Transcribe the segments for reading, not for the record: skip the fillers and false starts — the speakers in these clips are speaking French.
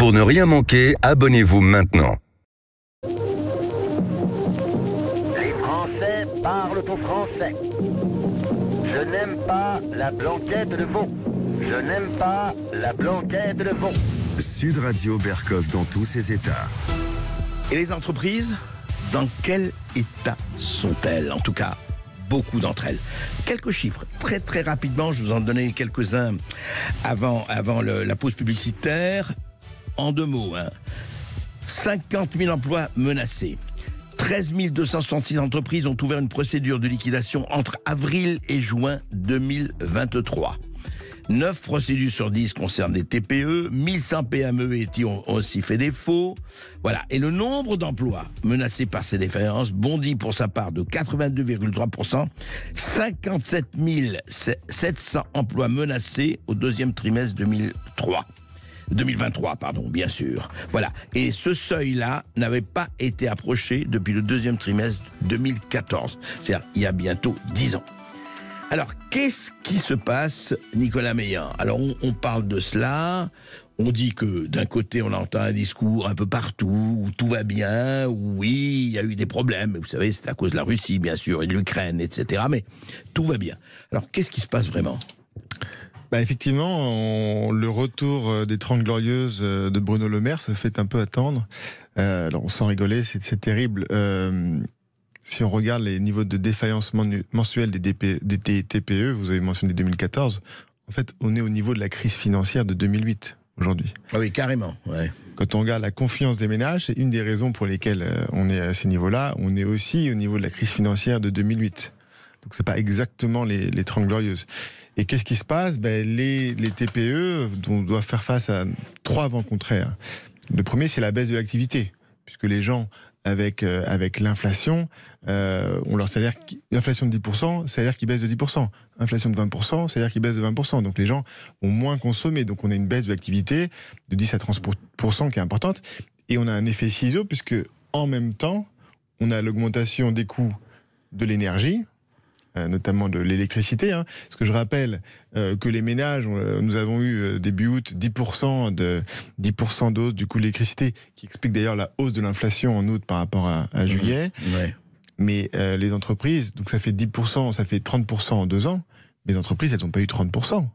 Pour ne rien manquer, abonnez-vous maintenant. Les Français parlent au français. Je n'aime pas la blanquette de veau. Je n'aime pas la blanquette de veau. Sud Radio Berkov dans tous ses états. Et les entreprises, dans quel état sont-elles? En tout cas, beaucoup d'entre elles. Quelques chiffres, très très rapidement, je vous en donnais quelques-uns avant la pause publicitaire. En 2 mots, 50 000 emplois menacés. 13 266 entreprises ont ouvert une procédure de liquidation entre avril et juin 2023. 9 procédures sur 10 concernent des TPE, 1100 PME et TI ont aussi fait défaut. Voilà. Et le nombre d'emplois menacés par ces défaillances bondit pour sa part de 82,3%, 57 700 emplois menacés au 2e trimestre 2023, bien sûr. Voilà. Et ce seuil-là n'avait pas été approché depuis le 2e trimestre 2014. C'est-à-dire il y a bientôt 10 ans. Alors, qu'est-ce qui se passe, Nicolas Meillan? Alors, on parle de cela, on dit que d'un côté, on entend un discours un peu partout, où tout va bien, où oui, il y a eu des problèmes, vous savez, c'est à cause de la Russie, bien sûr, et de l'Ukraine, etc., mais tout va bien. Alors, qu'est-ce qui se passe vraiment? Effectivement, le retour des 30 Glorieuses de Bruno Le Maire se fait un peu attendre. Alors, sans rigoler, c'est terrible. Si on regarde les niveaux de défaillance mensuelle des TPE, vous avez mentionné 2014, en fait, on est au niveau de la crise financière de 2008 aujourd'hui. Ah oui, carrément. Ouais. Quand on regarde la confiance des ménages, c'est une des raisons pour lesquelles on est à ces niveaux-là. On est aussi au niveau de la crise financière de 2008. Donc c'est pas exactement les 30 Glorieuses. Et qu'est-ce qui se passe? Les TPE doivent faire face à 3 vents contraires. Le premier, c'est la baisse de l'activité, puisque les gens avec l'inflation, on leur salaire, l'inflation de 10%, salaire qui baisse de 10%. Inflation de 20%, salaire qui baisse de 20%. Donc les gens ont moins consommé. Donc on a une baisse de l'activité de 10 à 30% qui est importante. Et on a un effet ciseau, puisque en même temps, on a l'augmentation des coûts de l'énergie, notamment de l'électricité. Parce que je rappelle que les ménages, nous avons eu début août 10% de hausse du coût de l'électricité, qui explique d'ailleurs la hausse de l'inflation en août par rapport à juillet. Ouais. Mais les entreprises, donc ça fait 10%, ça fait 30% en 2 ans. Mais les entreprises, elles n'ont pas eu 30%.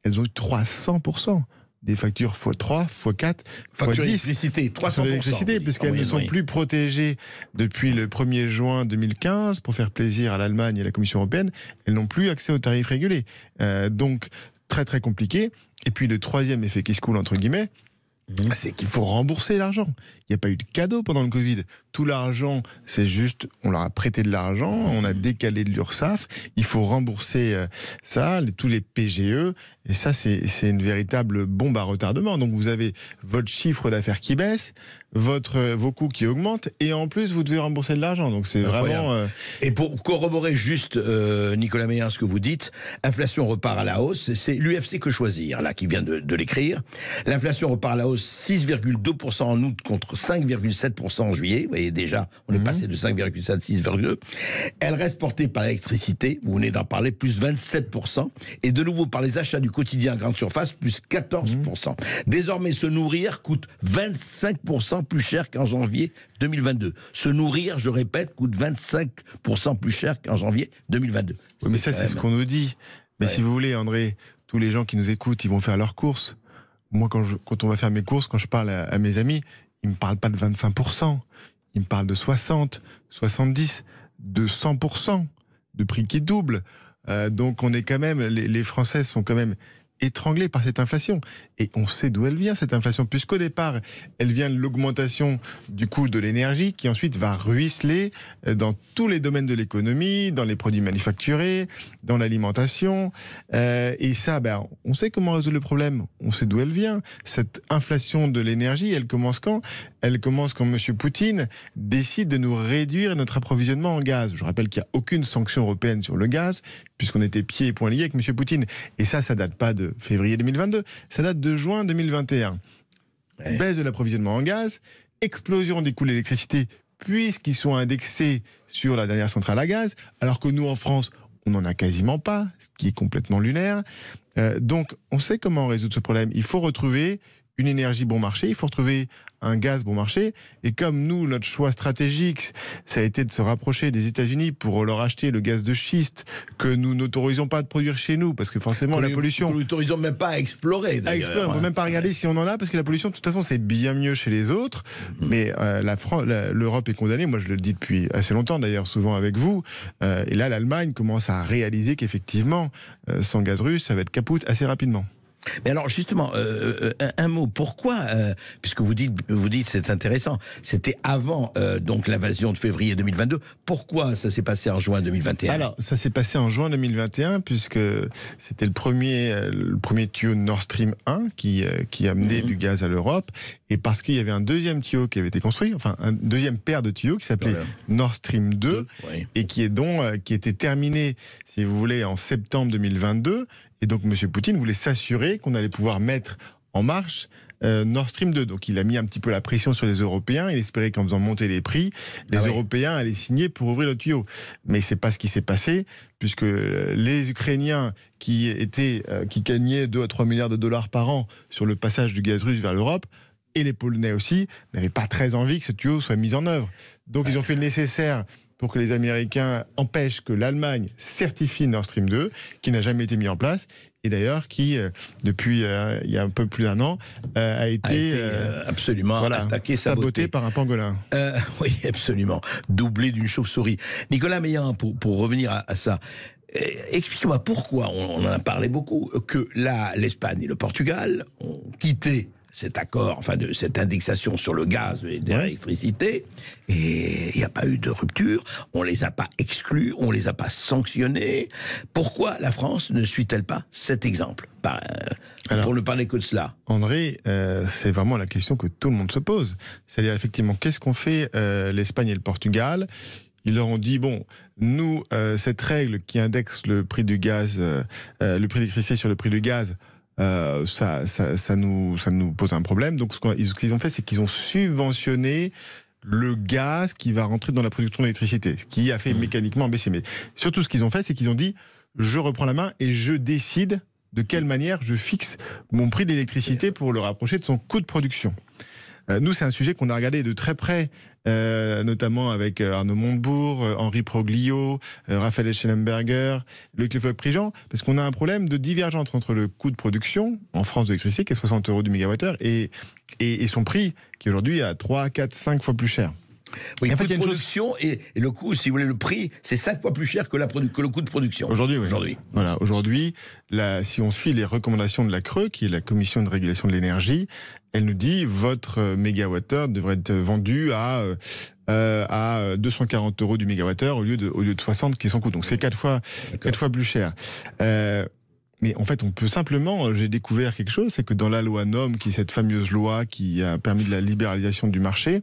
Elles ont eu 300%. Des factures x3, x4, Facture x10. d'électricité, 300%. Sur l'électricité, puisqu'elles ne sont plus protégées depuis le 1er juin 2015, pour faire plaisir à l'Allemagne et à la Commission européenne, elles n'ont plus accès aux tarifs régulés. Donc, très très compliqué. Et puis le 3e effet qui se coule, entre guillemets, c'est qu'il faut rembourser l'argent. Il n'y a pas eu de cadeau pendant le Covid. Tout l'argent, c'est juste, on leur a prêté de l'argent, on a décalé de l'URSSAF, il faut rembourser ça, tous les PGE, et ça, c'est une véritable bombe à retardement. Donc vous avez votre chiffre d'affaires qui baisse, vos coûts qui augmentent, et en plus, vous devez rembourser de l'argent. Donc c'est vraiment... Et pour corroborer juste, Nicolas Meillan, ce que vous dites, inflation repart à la hausse, c'est l'UFC Que Choisir, là, qui vient de l'écrire. L'inflation repart à la hausse, 6,2% en août contre 5,7% en juillet. Vous voyez déjà, on est passé de 5,7 à 6,2. Elle reste portée par l'électricité, vous venez d'en parler, plus 27%. Et de nouveau par les achats du quotidien à grande surface, plus 14%. Désormais, se nourrir coûte 25% plus cher qu'en janvier 2022. Se nourrir, je répète, coûte 25% plus cher qu'en janvier 2022. Oui, mais ça, c'est ce qu'on nous dit. Mais si vous voulez, André, tous les gens qui nous écoutent, ils vont faire leurs courses. Moi, quand on va faire mes courses, quand je parle à mes amis, ils ne me parlent pas de 25%. Ils me parlent de 60, 70, de 100% de prix qui doublent. Donc on est quand même, les Français sont quand même étranglés par cette inflation. Et on sait d'où elle vient, cette inflation, puisqu'au départ, elle vient de l'augmentation du coût de l'énergie, qui ensuite va ruisseler dans tous les domaines de l'économie, dans les produits manufacturés, dans l'alimentation. Et ça, on sait comment résoudre le problème. On sait d'où elle vient. Cette inflation de l'énergie, elle commence quand? Elle commence quand M. Poutine décide de nous réduire notre approvisionnement en gaz. Je rappelle qu'il n'y a aucune sanction européenne sur le gaz, puisqu'on était pieds et poings liés avec M. Poutine. Et ça date pas de février 2022, ça date de juin 2021. Ouais. Baisse de l'approvisionnement en gaz, explosion des coûts de l'électricité, puisqu'ils sont indexés sur la dernière centrale à gaz, alors que nous, en France, on n'en a quasiment pas, ce qui est complètement lunaire. Donc, on sait comment résoudre ce problème. Il faut retrouver une énergie bon marché, il faut retrouver un gaz bon marché. Et comme nous, notre choix stratégique, ça a été de se rapprocher des États-Unis pour leur acheter le gaz de schiste que nous n'autorisons pas de produire chez nous, parce que forcément la pollution... Nous n'autorisons même pas à explorer, d'ailleurs. On ne peut même pas regarder si on en a, parce que la pollution, de toute façon, c'est bien mieux chez les autres. Mais l'Europe est condamnée. Moi, je le dis depuis assez longtemps, d'ailleurs, souvent avec vous. Et là, l'Allemagne commence à réaliser qu'effectivement, sans gaz russe, ça va être capoute assez rapidement. Mais alors justement, un mot, pourquoi, puisque vous dites c'est intéressant, c'était avant donc l'invasion de février 2022, pourquoi ça s'est passé en juin 2021 ? Alors, ça s'est passé en juin 2021, puisque c'était le premier tuyau de Nord Stream 1 qui amenait du gaz à l'Europe, et parce qu'il y avait un deuxième tuyau qui avait été construit, enfin un deuxième paire de tuyaux qui s'appelait Nord Stream 2, et qui était terminé, si vous voulez, en septembre 2022. Et donc, M. Poutine voulait s'assurer qu'on allait pouvoir mettre en marche Nord Stream 2. Donc, il a mis un petit peu la pression sur les Européens. Il espérait qu'en faisant monter les prix, les Européens allaient signer pour ouvrir le tuyau. Mais c'est pas ce qui s'est passé, puisque les Ukrainiens qui gagnaient 2 à 3 milliards de dollars par an sur le passage du gaz russe vers l'Europe, et les Polonais aussi, n'avaient pas très envie que ce tuyau soit mis en œuvre. Donc, ils ont fait le nécessaire pour que les Américains empêchent que l'Allemagne certifie Nord Stream 2, qui n'a jamais été mis en place, et d'ailleurs qui, depuis il y a un peu plus d'un an, a été absolument attaqué, saboté par un pangolin. Oui, absolument. Doublé d'une chauve-souris. Nicolas Meillan, pour revenir à ça, expliquez-moi pourquoi, on en a parlé beaucoup, que l'Espagne et le Portugal ont quitté cet accord, enfin de cette indexation sur le gaz et l'électricité, et il n'y a pas eu de rupture, on les a pas exclus, on les a pas sanctionnés. Pourquoi la France ne suit-elle pas cet exemple ? Alors, pour ne parler que de cela. André, c'est vraiment la question que tout le monde se pose. C'est-à-dire effectivement, qu'est-ce qu'ont fait l'Espagne et le Portugal ? Ils leur ont dit, bon, nous, cette règle qui indexe le prix du gaz, le prix de l'électricité sur le prix du gaz, ça nous pose un problème. Donc, ce qu'ils ont fait, c'est qu'ils ont subventionné le gaz qui va rentrer dans la production d'électricité, ce qui a fait mécaniquement baisser. Mais surtout, ce qu'ils ont fait, c'est qu'ils ont dit, je reprends la main et je décide de quelle manière je fixe mon prix d'électricité pour le rapprocher de son coût de production. Nous, c'est un sujet qu'on a regardé de très près, notamment avec Arnaud Montebourg, Henri Proglio, Raphaël Schellenberger, Luc Lefebvre-Prigent, parce qu'on a un problème de divergence entre le coût de production en France de l'électricité, qui est 60 € du mégawattheure, et son prix, qui aujourd'hui est à 3, 4, 5 fois plus cher. Oui, le coût de production et le coût, si vous voulez, le prix, c'est 5 fois plus cher que le coût de production. Aujourd'hui, oui. Voilà, aujourd'hui, si on suit les recommandations de la CRE, qui est la Commission de régulation de l'énergie, elle nous dit votre mégawattheure devrait être vendu à 240 € du mégawattheure au lieu de 60 qui est son coût. Donc c'est 4 fois plus cher. Mais en fait, on peut simplement, j'ai découvert quelque chose, c'est que dans la loi NOM, qui est cette fameuse loi qui a permis de la libéralisation du marché,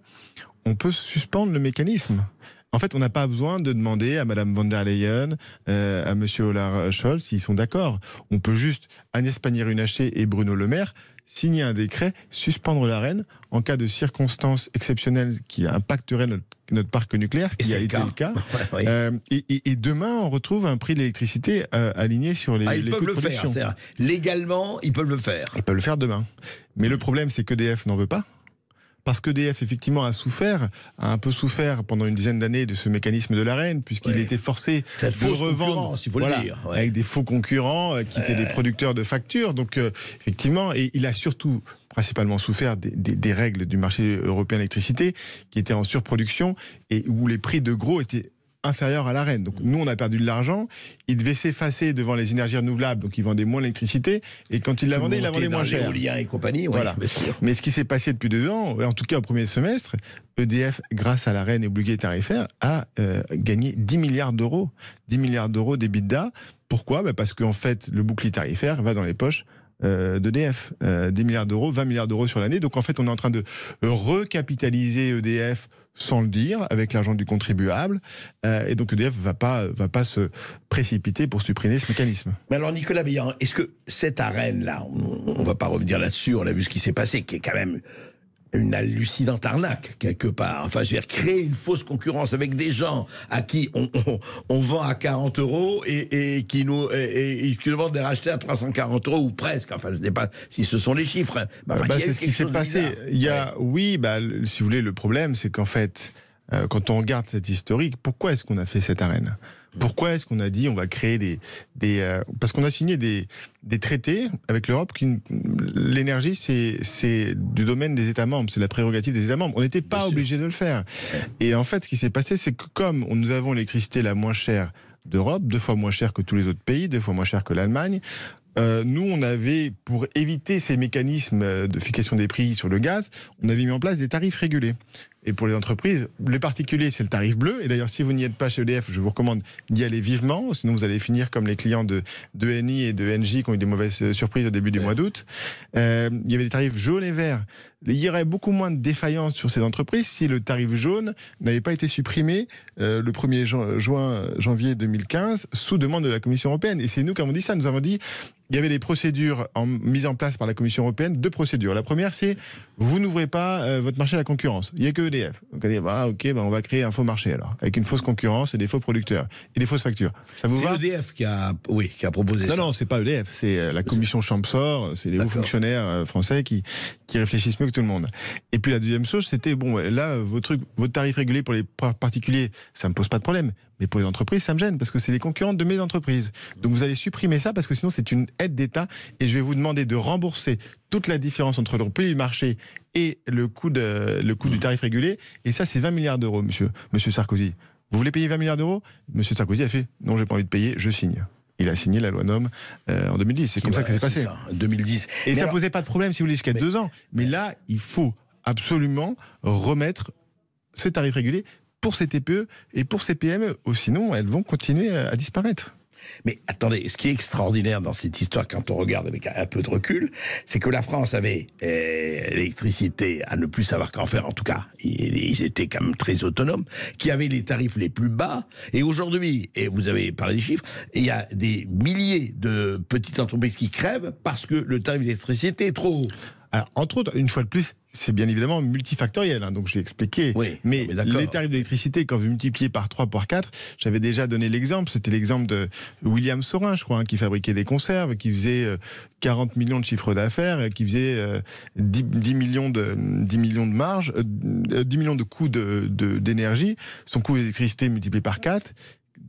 on peut suspendre le mécanisme. En fait, on n'a pas besoin de demander à Madame von der Leyen, à Monsieur Olaf Scholz s'ils sont d'accord. On peut juste, Agnès Pannier-Runacher et Bruno Le Maire, signer un décret, suspendre l'Arenh en cas de circonstances exceptionnelles qui impacteraient notre parc nucléaire, ce qui a été le cas. Et demain, on retrouve un prix de l'électricité aligné sur les coûts de production. Ils peuvent le faire. Légalement, ils peuvent le faire. Ils peuvent le faire demain. Mais le problème, c'est qu'EDF n'en veut pas. Parce qu'EDF, effectivement, a un peu souffert pendant une dizaine d'années de ce mécanisme de l'Arenh, puisqu'il était forcé de revendre avec des faux concurrents qui étaient des producteurs de factures. Donc, effectivement, et il a surtout principalement souffert des règles du marché européen de l'électricité, qui étaient en surproduction et où les prix de gros étaient inférieur à l'Arenh. Donc nous, on a perdu de l'argent. Il devait s'effacer devant les énergies renouvelables, donc il vendait moins l'électricité. Et quand il la vendait, il la vendait moins cher. L'éolien et compagnie, voilà. Mais ce qui s'est passé depuis 2 ans, en tout cas au premier semestre, EDF, grâce à l'Arenh et au bouclier tarifaire, a gagné 10 milliards d'euros. 10 milliards d'euros d'EBITDA. Pourquoi ? Parce qu'en fait, le bouclier tarifaire va dans les poches d'EDF. 10 milliards d'euros, 20 milliards d'euros sur l'année. Donc en fait, on est en train de recapitaliser EDF sans le dire, avec l'argent du contribuable. Et donc EDF va pas se précipiter pour supprimer ce mécanisme. Mais alors Nicolas Meillan, est-ce que cette Arenh-là, on ne va pas revenir là-dessus, on a vu ce qui s'est passé, qui est quand même une hallucinante arnaque, quelque part. Enfin, je veux dire, créer une fausse concurrence avec des gens à qui on vend à 40 € et qui nous demandent de les racheter à 340 € ou presque. Enfin, je ne sais pas si ce sont les chiffres. C'est ce qui s'est passé. Il y a, si vous voulez, le problème, c'est qu'en fait, quand on regarde cette historique, pourquoi est-ce qu'on a fait cette arène ? Pourquoi est-ce qu'on a dit on va créer parce qu'on a signé des traités avec l'Europe l'énergie c'est du domaine des États membres, c'est la prérogative des États membres. On n'était pas obligé de le faire. Et en fait, ce qui s'est passé, c'est que comme nous avons l'électricité la moins chère d'Europe, 2 fois moins chère que tous les autres pays, 2 fois moins chère que l'Allemagne, nous, on avait, pour éviter ces mécanismes de fixation des prix sur le gaz, on avait mis en place des tarifs régulés. Et pour les entreprises, les particuliers, c'est le tarif bleu. Et d'ailleurs, si vous n'y êtes pas chez EDF, je vous recommande d'y aller vivement. Sinon, vous allez finir comme les clients de Eni et de Engie qui ont eu des mauvaises surprises au début du mois d'août. Il y avait des tarifs jaunes et verts. Il y aurait beaucoup moins de défaillances sur ces entreprises si le tarif jaune n'avait pas été supprimé le 1er janvier 2015 sous demande de la Commission européenne. Et c'est nous qui avons dit ça. Nous avons dit il y avait des procédures mises en place par la Commission européenne, 2 procédures. La première, c'est vous n'ouvrez pas votre marché à la concurrence. Il n'y a que EDF. Donc on dit, on va créer un faux marché alors, avec une fausse concurrence et des faux producteurs et des fausses factures. Ça vous va ? C'est EDF qui a proposé ça. Non, c'est pas EDF, c'est la Commission Champsor, c'est les hauts fonctionnaires français qui réfléchissent mieux que tout le monde. Et puis la deuxième chose, c'était votre tarif régulé pour les particuliers, ça me pose pas de problème. Mais pour les entreprises, ça me gêne parce que c'est les concurrents de mes entreprises. Donc vous allez supprimer ça parce que sinon c'est une aide d'État et je vais vous demander de rembourser toute la différence entre le prix du marché et le coût du tarif régulé. Et ça, c'est 20 milliards d'euros, monsieur Sarkozy. Vous voulez payer 20 milliards d'euros ? Monsieur Sarkozy a fait non, j'ai pas envie de payer, je signe. Il a signé la loi NOM en 2010. C'est comme ça que ça s'est passé. Ça, 2010. Et ça posait pas de problème si vous voulez jusqu'à 2 ans. Mais là, il faut absolument remettre ces tarifs régulés pour ces TPE et pour ces PME. Sinon, elles vont continuer à disparaître. Mais attendez, ce qui est extraordinaire dans cette histoire, quand on regarde avec un peu de recul, c'est que la France avait l'électricité à ne plus savoir qu'en faire, en tout cas, ils étaient quand même très autonomes, qui avaient les tarifs les plus bas, et aujourd'hui, et vous avez parlé des chiffres, il y a des milliers de petites entreprises qui crèvent parce que le tarif d'électricité est trop haut. Alors, entre autres, une fois de plus, c'est bien évidemment multifactoriel, donc j'ai expliqué. Oui, mais les tarifs d'électricité, quand vous multipliez par 3, par 4, j'avais déjà donné l'exemple, c'était l'exemple de William Saurin, je crois, qui fabriquait des conserves, qui faisait 40 millions de chiffre d'affaires, qui faisait 10 millions de marge, 10 millions de coûts d'énergie. Son coût d'électricité multiplié par 4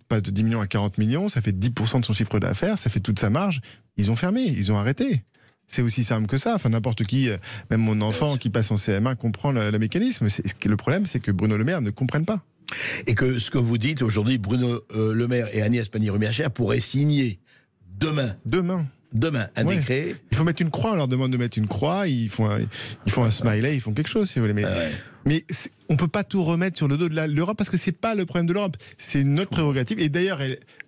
passe de 10 millions à 40 millions, ça fait 10% de son chiffre d'affaires, ça fait toute sa marge. Ils ont fermé, ils ont arrêté. C'est aussi simple que ça. Enfin, n'importe qui, même mon enfant qui passe en CM1 comprend le mécanisme. Le problème, c'est que Bruno Le Maire ne comprenne pas. Et que ce que vous dites aujourd'hui, Bruno Le Maire et Agnès Pannier-Runacher pourraient signer demain un décret. Il faut mettre une croix, on leur demande de mettre une croix, ils font un smiley, ils font quelque chose, si vous voulez. Mais on ne peut pas tout remettre sur le dos de l'Europe parce que ce n'est pas le problème de l'Europe, c'est notre prérogative. Et d'ailleurs,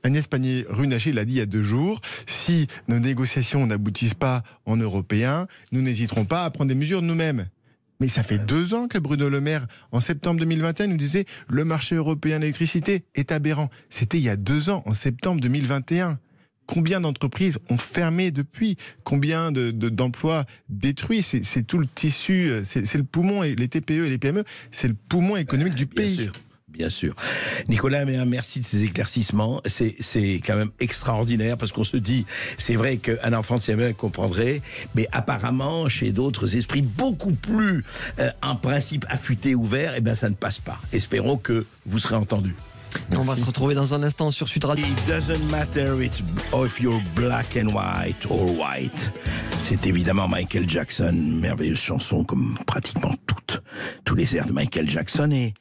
Agnès Pannier-Runacher l'a dit il y a 2 jours, si nos négociations n'aboutissent pas en européen, nous n'hésiterons pas à prendre des mesures nous-mêmes. Mais ça fait 2 ans que Bruno Le Maire, en septembre 2021, nous disait « le marché européen de l'électricité est aberrant ». C'était il y a 2 ans, en septembre 2021. Combien d'entreprises ont fermé depuis ? Combien d'emplois détruits ? C'est tout le tissu, c'est le poumon, et les TPE et les PME, c'est le poumon économique du pays. Bien sûr. Nicolas, merci de ces éclaircissements. C'est quand même extraordinaire parce qu'on se dit, c'est vrai qu'un enfant de CM1 comprendrait, mais apparemment, chez d'autres esprits beaucoup plus, en principe, affûtés, ouverts, ça ne passe pas. Espérons que vous serez entendus. Merci. On va se retrouver dans un instant sur Sud Radio. It doesn't matter if you're black and white or white. C'est évidemment Michael Jackson, merveilleuse chanson comme pratiquement tous les airs de Michael Jackson. Et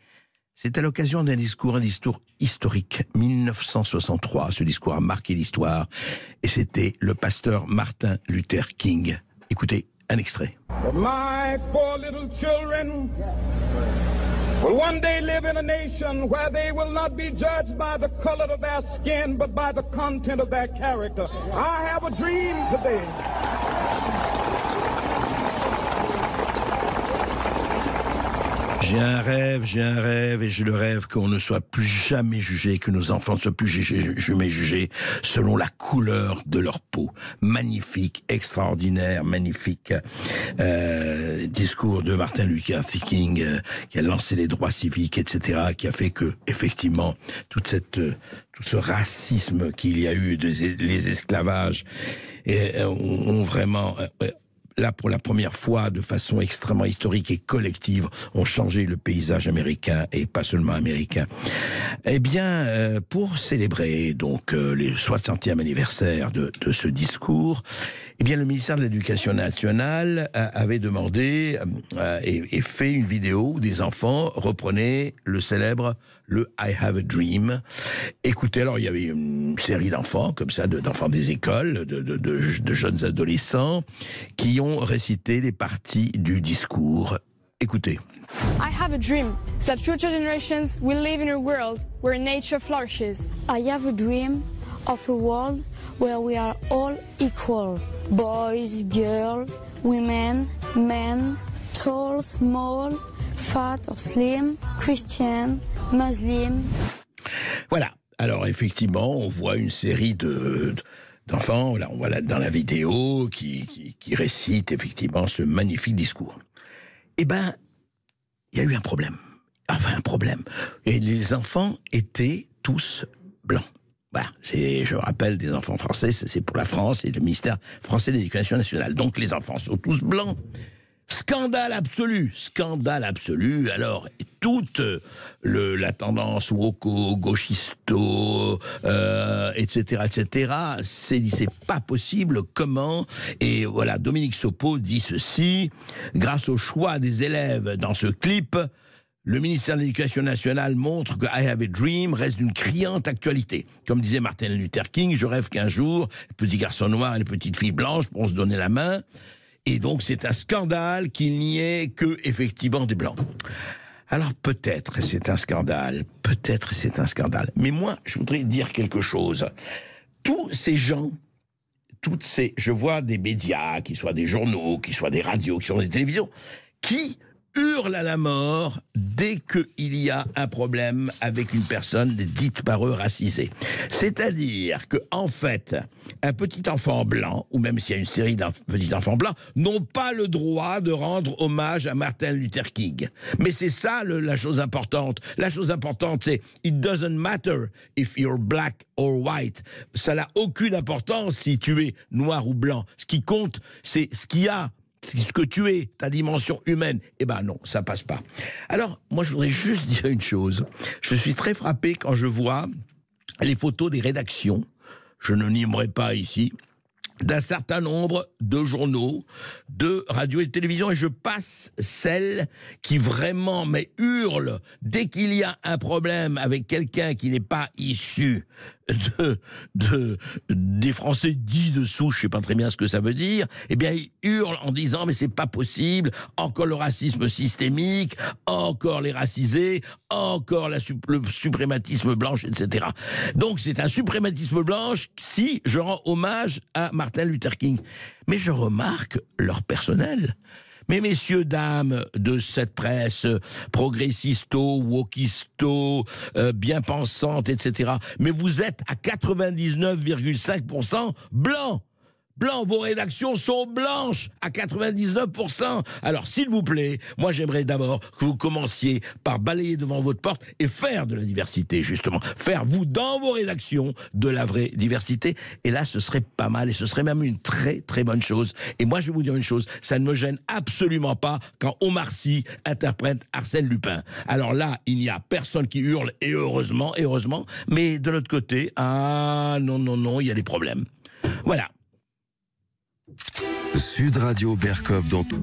c'est à l'occasion d'un discours historique, 1963. Ce discours a marqué l'histoire et c'était le pasteur Martin Luther King. Écoutez un extrait. My 4 little children will one day live in a nation where they will not be judged by the color of their skin, but by the content of their character. I have a dream today. J'ai un rêve, et je le rêve qu'on ne soit plus jamais jugé, que nos enfants ne soient plus jamais jugés selon la couleur de leur peau. Magnifique, extraordinaire, magnifique discours de Martin Luther King qui a lancé les droits civiques, etc., qui a fait que, effectivement, tout ce racisme qu'il y a eu, les esclavages, ont vraiment... là, pour la première fois, de façon extrêmement historique et collective, ont changé le paysage américain, et pas seulement américain. Eh bien, pour célébrer donc les 60e anniversaire de ce discours, eh bien, le ministère de l'Éducation nationale avait demandé et fait une vidéo où des enfants reprenaient le célèbre « Le I Have a Dream ». Écoutez, alors il y avait une série d'enfants, comme ça, d'enfants des écoles, de jeunes adolescents, qui ont récité les parties du discours. Écoutez. I have a dream that future generations will live in a world where nature flourishes. I have a dream of a world where we are all equal. Boys, girls, women, men, tall, small, fat or slim, Christian, Muslim. Voilà. Alors effectivement, on voit une série d'enfants, là, on voit là dans la vidéo, qui récitent effectivement ce magnifique discours. Eh ben, il y a eu un problème. Enfin, un problème. Et les enfants étaient tous blancs. Voilà, je rappelle, des enfants français, c'est pour la France et le ministère français de l'Éducation nationale. Donc les enfants sont tous blancs. Scandale absolu. Alors, toute la tendance woko, gauchisto, etc., s'est dit, c'est pas possible, comment? Et voilà, Dominique Sopo dit ceci: grâce au choix des élèves dans ce clip, le ministère de l'Éducation nationale montre que I Have a Dream reste d'une criante actualité. Comme disait Martin Luther King, je rêve qu'un jour, les petits garçons noirs et les petites filles blanches pourront se donner la main. Et donc, c'est un scandale qu'il n'y ait que, effectivement, des blancs. Alors, peut-être c'est un scandale. Mais moi, je voudrais dire quelque chose. Tous ces gens, je vois des médias, qui soient des journaux, qui soient des radios, qui soient des télévisions, qui hurlent à la mort dès qu'il y a un problème avec une personne dite par eux racisée. C'est-à-dire que, en fait, un petit enfant blanc, ou même s'il y a une série d'un petit enfant blanc, n'ont pas le droit de rendre hommage à Martin Luther King. Mais c'est ça la chose importante. La chose importante, c'est « It doesn't matter if you're black or white ». Ça n'a aucune importance si tu es noir ou blanc. Ce qui compte, c'est ce qu'il y a. Ce que tu es, ta dimension humaine. Eh ben non, ça passe pas. Alors, moi, je voudrais juste dire une chose. Je suis très frappé quand je vois les photos des rédactions, je ne nommerai pas ici, d'un certain nombre de journaux, de radio et de télévision, et je passe celles qui vraiment hurlent dès qu'il y a un problème avec quelqu'un qui n'est pas issu des Français dits de souche, je sais pas très bien ce que ça veut dire, eh bien ils hurlent en disant mais c'est pas possible, encore le racisme systémique, encore les racisés, encore le suprématisme blanche, etc. Donc c'est un suprématisme blanche si je rends hommage à Martin Luther King. Mais je remarque leur personnel. Mais messieurs, dames de cette presse progressisto, wokisto, bien pensante, etc., mais vous êtes à 99,5% blancs. Blancs, vos rédactions sont blanches à 99%. Alors, s'il vous plaît, moi j'aimerais d'abord que vous commenciez par balayer devant votre porte et faire de la diversité, justement. Faire, vous, dans vos rédactions, de la vraie diversité. Et là, ce serait pas mal et ce serait même une très, très bonne chose. Et moi, je vais vous dire une chose, ça ne me gêne absolument pas quand Omar Sy interprète Arsène Lupin. Alors là, il n'y a personne qui hurle, et heureusement, mais de l'autre côté, non, il y a des problèmes. Voilà. Sud Radio Berkov dans tout.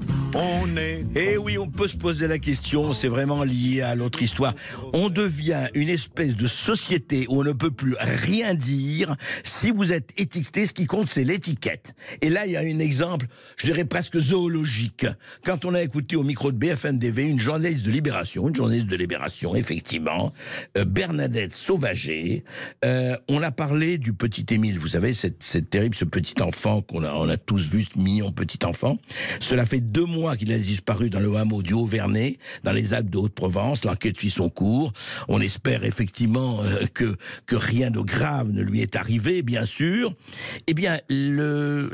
Eh oui, on peut se poser la question, c'est vraiment lié à l'autre histoire. On devient une espèce de société où on ne peut plus rien dire. Si vous êtes étiqueté, ce qui compte, c'est l'étiquette. Et là, il y a un exemple, je dirais presque zoologique. Quand on a écouté au micro de BFM TV une journaliste de Libération, effectivement, Bernadette Sauvager, on a parlé du petit Émile. Vous savez, c'est terrible, ce petit enfant qu'on a tous vu, mignon mignon petit enfant. Cela fait 2 mois qu'il a disparu dans le hameau du Haut-Vernay, dans les Alpes de Haute-Provence. L'enquête suit son cours. On espère effectivement que rien de grave ne lui est arrivé, bien sûr. Eh bien,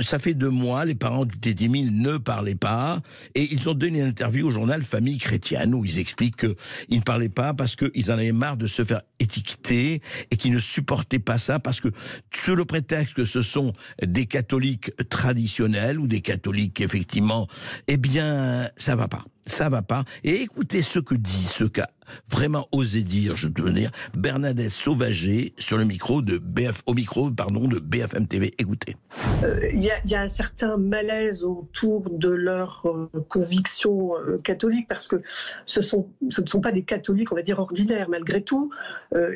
ça fait 2 mois, les parents du petit Émile ne parlaient pas, et ils ont donné une interview au journal Famille Chrétienne, où ils expliquent qu'ils ne parlaient pas parce qu'ils en avaient marre de se faire étiqueter, et qu'ils ne supportaient pas ça, parce que, sous le prétexte que ce sont des catholiques traditionnels, ou des catholiques, effectivement, eh bien, ça va pas. Ça va pas. Et écoutez ce qu'a vraiment osé dire, je dois dire, Bernadette Sauvager sur le micro de BFM TV. Écoutez. Il y a un certain malaise autour de leurs convictions catholiques, parce que ce ne sont pas des catholiques, on va dire, ordinaires, malgré tout.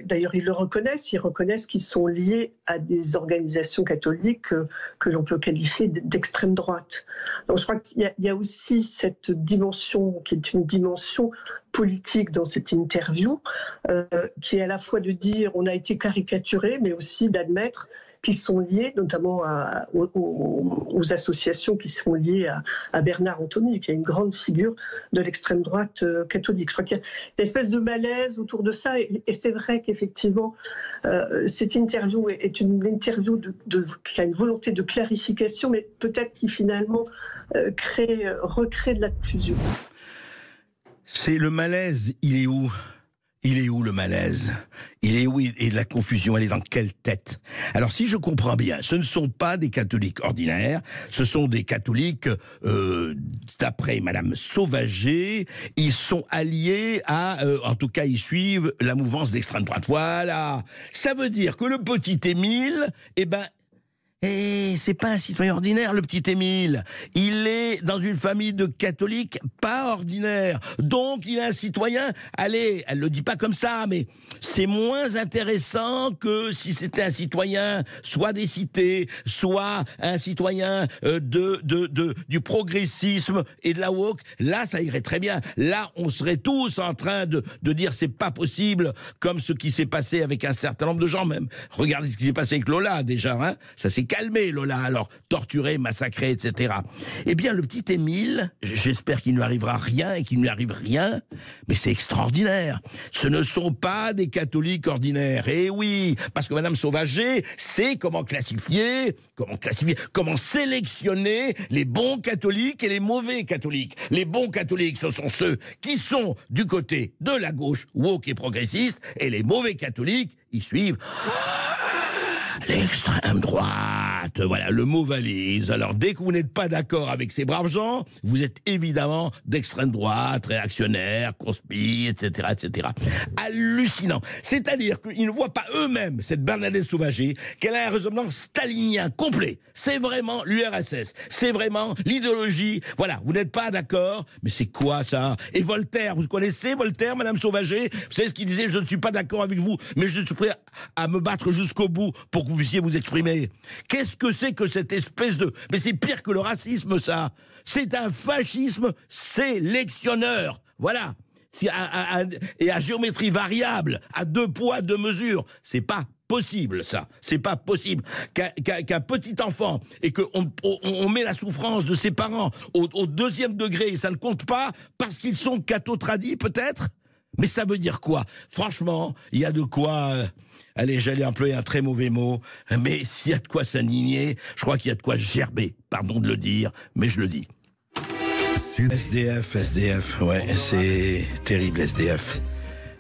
D'ailleurs, ils reconnaissent qu'ils sont liés à des organisations catholiques que l'on peut qualifier d'extrême droite. Donc je crois qu'il y a aussi cette dimension qui est une dimension politique dans cette interview, qui est à la fois de dire on a été caricaturé, mais aussi d'admettre qu'ils sont liés notamment aux associations qui sont liées à Bernard Anthony, qui est une grande figure de l'extrême droite catholique. Je crois qu'il y a une espèce de malaise autour de ça, et c'est vrai qu'effectivement, cette interview est une interview qui a une volonté de clarification, mais peut-être qui finalement recrée de la confusion. C'est le malaise, il est où ? Il est où le malaise ? Il est où ? Et la confusion, elle est dans quelle tête ? Alors si je comprends bien, ce ne sont pas des catholiques ordinaires, ce sont des catholiques, d'après Madame Sauvager, ils sont alliés en tout cas ils suivent la mouvance d'extrême droite. Voilà, ça veut dire que le petit Émile, c'est pas un citoyen ordinaire, le petit Émile. Il est dans une famille de catholiques pas ordinaires. Donc, il est un citoyen, allez, elle le dit pas comme ça, mais c'est moins intéressant que si c'était un citoyen soit des cités, soit un citoyen du progressisme et de la woke. Là, ça irait très bien. Là, on serait tous en train de dire c'est pas possible, comme ce qui s'est passé avec un certain nombre de gens même. Regardez ce qui s'est passé avec Lola, déjà, hein. Ça s'est calmé, Lola, alors torturé, massacré, etc. Eh bien, le petit Émile, j'espère qu'il ne lui arrivera rien et qu'il ne lui arrive rien, mais c'est extraordinaire. Ce ne sont pas des catholiques ordinaires. Eh oui, parce que Madame Sauvager sait comment sélectionner les bons catholiques et les mauvais catholiques. Les bons catholiques, ce sont ceux qui sont du côté de la gauche, woke et progressiste, et les mauvais catholiques, ils suivent l'extrême droite, voilà, le mot valise. Alors, dès que vous n'êtes pas d'accord avec ces braves gens, vous êtes évidemment d'extrême droite, réactionnaire, conspi, etc., etc. Hallucinant. C'est-à-dire qu'ils ne voient pas eux-mêmes, cette Bernadette Sauvager, qu'elle a un raisonnement stalinien complet. C'est vraiment l'URSS. C'est vraiment l'idéologie. Voilà, vous n'êtes pas d'accord, mais c'est quoi ça ? Et Voltaire, vous connaissez Voltaire, Madame Sauvager ? Vous savez ce qu'il disait ? Je ne suis pas d'accord avec vous, mais je suis prêt à me battre jusqu'au bout pour que vous puissiez vous exprimer. Qu'est-ce que c'est que cette espèce de... Mais c'est pire que le racisme, ça. C'est un fascisme sélectionneur. Voilà. Et à géométrie variable, à 2 poids, 2 mesures. C'est pas possible, ça. C'est pas possible qu'un petit enfant, et qu'on met la souffrance de ses parents au 2e degré, et ça ne compte pas parce qu'ils sont catho-tradis, peut-être ? Mais ça veut dire quoi ? Franchement, il y a de quoi... allez, j'allais employer un très mauvais mot, mais s'il y a de quoi s'indigner, je crois qu'il y a de quoi gerber. Pardon de le dire, mais je le dis. SDF, ouais, c'est terrible,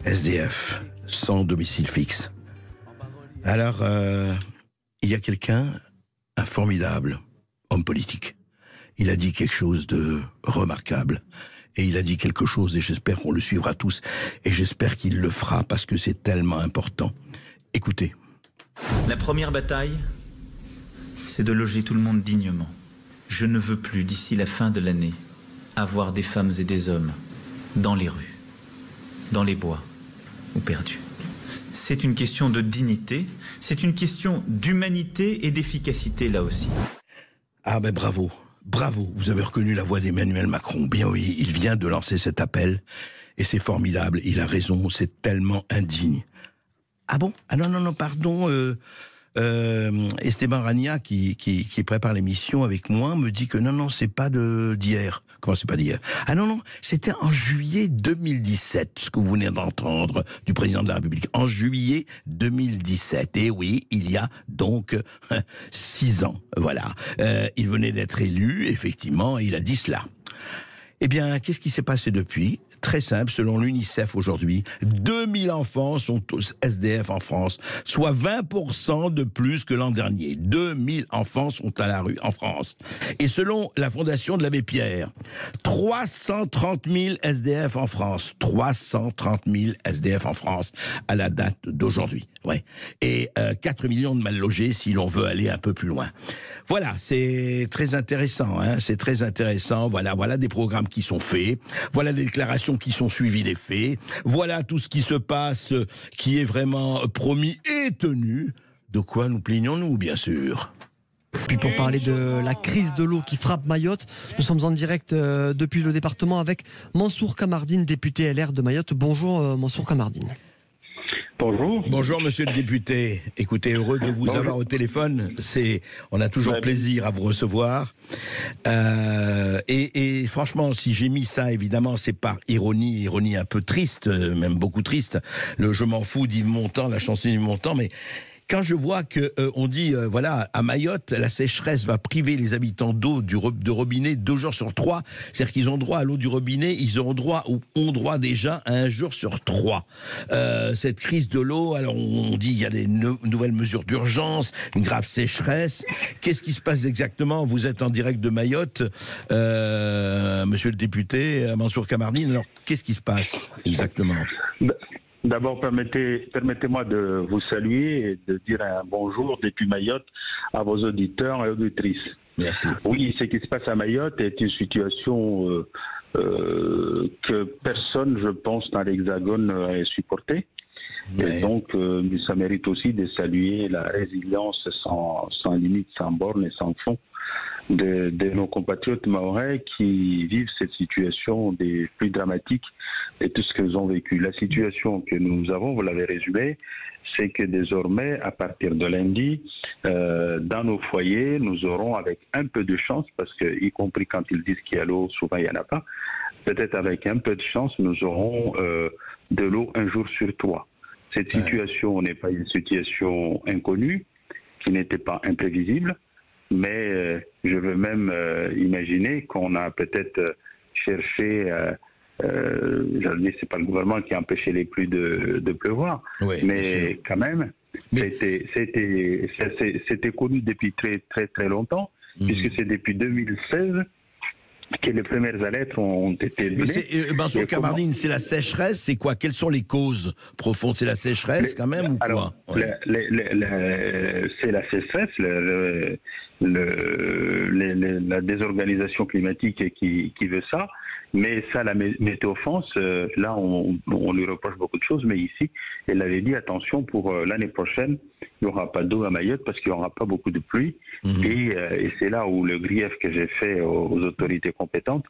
SDF, sans domicile fixe. Alors, il y a quelqu'un, un formidable homme politique. Il a dit quelque chose de remarquable. Et il a dit quelque chose, et j'espère qu'on le suivra tous, et j'espère qu'il le fera, parce que c'est tellement important. Écoutez. La première bataille, c'est de loger tout le monde dignement. Je ne veux plus, d'ici la fin de l'année, avoir des femmes et des hommes dans les rues, dans les bois ou perdus. C'est une question de dignité, c'est une question d'humanité et d'efficacité, là aussi. Ah ben bravo, vous avez reconnu la voix d'Emmanuel Macron. Bien oui, il vient de lancer cet appel, et c'est formidable, il a raison, c'est tellement indigne. Ah bon ? Ah non, pardon, Esteban Rania, qui prépare l'émission avec moi, me dit que non, c'est pas d'hier. Comment c'est pas d'hier? Ah non, c'était en juillet 2017, ce que vous venez d'entendre du président de la République. En juillet 2017. Et oui, il y a donc 6 ans. Voilà. Il venait d'être élu, effectivement, et il a dit cela. Eh bien, qu'est-ce qui s'est passé depuis ? Très simple, selon l'UNICEF aujourd'hui, 2000 enfants sont tous SDF en France, soit 20% de plus que l'an dernier. 2000 enfants sont à la rue en France. Et selon la Fondation de l'Abbé Pierre, 330 000 SDF en France. 330 000 SDF en France à la date d'aujourd'hui. Ouais. Et 4 millions de mal logés si l'on veut aller un peu plus loin. Voilà, c'est très intéressant, hein, c'est très intéressant. Voilà des programmes qui sont faits, voilà des déclarations qui sont suivies des faits, voilà tout ce qui se passe, qui est vraiment promis et tenu. De quoi nous plaignons-nous, bien sûr. Puis pour parler de la crise de l'eau qui frappe Mayotte, nous sommes en direct depuis le département avec Mansour Kamardine, député LR de Mayotte. Bonjour Mansour Kamardine. Bonjour. Bonjour monsieur le député. Écoutez, heureux de vous avoir au téléphone. On a toujours plaisir à vous recevoir. Et franchement, si j'ai mis ça, évidemment, c'est par ironie un peu triste, même beaucoup triste. Le Je m'en fous d'Yves Montand, la chanson d'Yves Montand, mais quand je vois que on dit, voilà, à Mayotte, la sécheresse va priver les habitants d'eau de robinet 2 jours sur 3, c'est-à-dire qu'ils ont droit à l'eau du robinet, ils ont droit déjà à 1 jour sur 3. Cette crise de l'eau, alors on dit il y a des nouvelles mesures d'urgence, une grave sécheresse. Qu'est-ce qui se passe exactement? Vous êtes en direct de Mayotte, monsieur le député Mansour Kamardine. Alors qu'est-ce qui se passe exactement? D'abord, permettez-moi de vous saluer et de dire un bonjour depuis Mayotte à vos auditeurs et auditrices. Merci. Oui, ce qui se passe à Mayotte est une situation que personne, je pense, dans l'Hexagone a supporté. Et donc, ça mérite aussi de saluer la résilience sans limite, sans borne et sans fond de nos compatriotes mahorais qui vivent cette situation des plus dramatiques de tout ce qu'ils ont vécu. La situation que nous avons, vous l'avez résumé, c'est que désormais, à partir de lundi, dans nos foyers, nous aurons avec un peu de chance, parce que, y compris quand ils disent qu'il y a l'eau, souvent il n'y en a pas, peut-être avec un peu de chance, nous aurons de l'eau 1 jour sur 3. Cette situation n'est pas une situation inconnue, qui n'était pas imprévisible, mais je veux même imaginer qu'on a peut-être cherché, je veux dire, c'est pas le gouvernement qui a empêché les pluies de pleuvoir, mais quand même, c'était connu depuis très longtemps, puisque c'est depuis 2016 que les premières alertes ont été données. Mais Mansour Kamardine, c'est la sécheresse, c'est quoi? Quelles sont les causes profondes? C'est la sécheresse quand même ou quoi? C'est la sécheresse, la désorganisation climatique qui veut ça. Mais ça, la Météo France, là, on lui reproche beaucoup de choses, mais ici, elle avait dit, attention, pour l'année prochaine, il n'y aura pas d'eau à Mayotte parce qu'il n'y aura pas beaucoup de pluie. Et c'est là où le grief que j'ai fait aux autorités compétentes,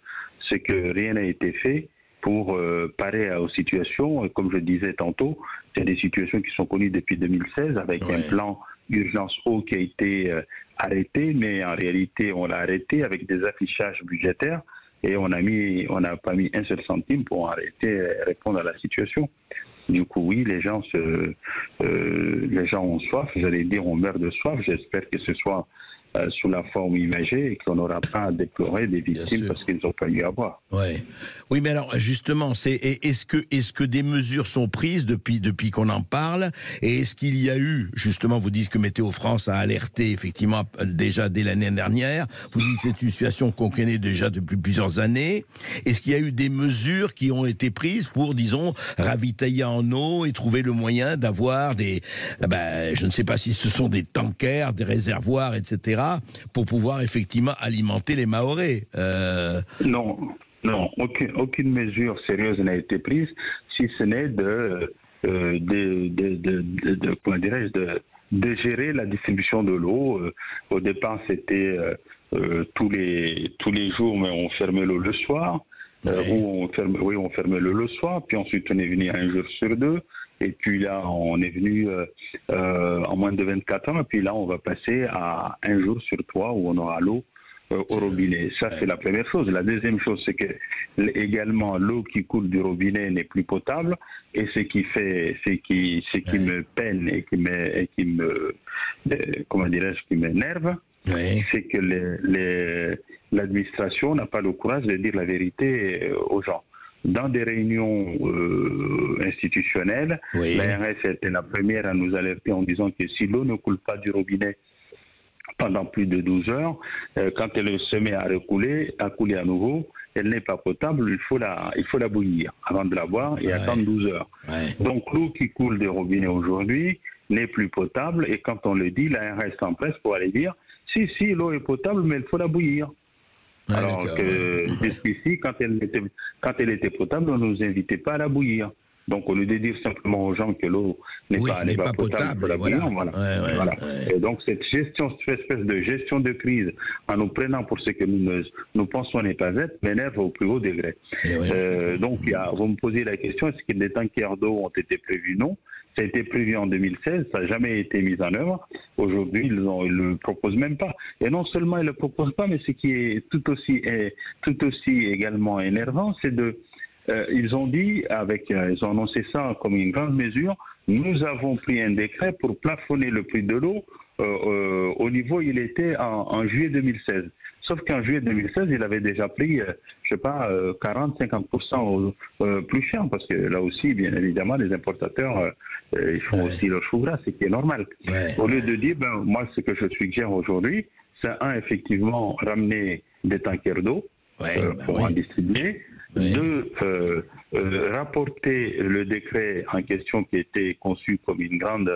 c'est que rien n'a été fait pour parer aux situations. Comme je disais tantôt, c'est des situations qui sont connues depuis 2016 avec un plan urgence eau qui a été arrêté, mais en réalité, on l'a arrêté avec des affichages budgétaires. Et on n'a pas mis un seul centime pour répondre à la situation. Du coup, oui, les gens ont soif. J'allais dire, on meurt de soif. J'espère que ce soit sous la forme imagée et qu'on n'aura pas à déplorer des victimes parce qu'ils n'ont pas eu à voir. Oui, mais alors justement, est-ce que des mesures sont prises depuis qu'on en parle? Et est-ce qu'il y a eu, justement, vous dites que Météo France a alerté effectivement déjà dès l'année dernière, vous dites que c'est une situation qu'on connaît déjà depuis plusieurs années. Est-ce qu'il y a eu des mesures qui ont été prises pour, disons, ravitailler en eau et trouver le moyen d'avoir je ne sais pas si ce sont des tankers, des réservoirs, etc., pour pouvoir effectivement alimenter les Mahorais? Non, aucune mesure sérieuse n'a été prise, si ce n'est de gérer la distribution de l'eau. Au départ, c'était tous les jours, mais on fermait l'eau le soir. où on fermait le soir, puis ensuite on est venu un jour sur deux, et puis là on est venu en moins de 24 heures, et puis là on va passer à un jour sur 3 où on aura l'eau au robinet. Ça, c'est la première chose. La deuxième chose, c'est que également l'eau qui coule du robinet n'est plus potable, et ce qui me peine et qui me comment dirais-je, qui m'énerve, c'est que l'administration n'a pas le courage de dire la vérité aux gens. Dans des réunions institutionnelles, l'ARS était la première à nous alerter en disant que si l'eau ne coule pas du robinet pendant plus de 12 heures, quand elle se met à couler à nouveau, elle n'est pas potable, il faut la bouillir avant de la boire et attendre 12 heures. Donc l'eau qui coule des robinets aujourd'hui n'est plus potable, et quand on le dit, l'ARS s'empresse pour aller dire si l'eau est potable, mais il faut la bouillir. Alors que jusqu'ici, quand elle était potable, on ne nous invitait pas à la bouillir. Donc, au lieu de dire simplement aux gens que l'eau n'est pas potable, voilà. Et donc, cette espèce de gestion de crise, en nous prenant pour ce que nous pensons n'est pas être, m'énerve au plus haut degré. Donc, vous me posez la question, est-ce que des tankers d'eau ont été prévus? Non. Ça a été prévu en 2016, ça n'a jamais été mis en œuvre. Aujourd'hui, ils ne le proposent même pas. Et non seulement ils ne le proposent pas, mais ce qui est tout aussi également énervant, c'est ils ont dit, ils ont annoncé ça comme une grande mesure, nous avons pris un décret pour plafonner le prix de l'eau au niveau où il était en juillet 2016. Sauf qu'en juillet 2016, il avait déjà pris, 40-50% plus cher, parce que là aussi, bien évidemment, les importateurs, ils font aussi leur chou gras, ce qui est normal. Au lieu de dire, moi, ce que je suggère aujourd'hui, c'est effectivement, ramener des tankers d'eau pour en distribuer. Deux, rapporter le décret en question qui était conçu comme une grande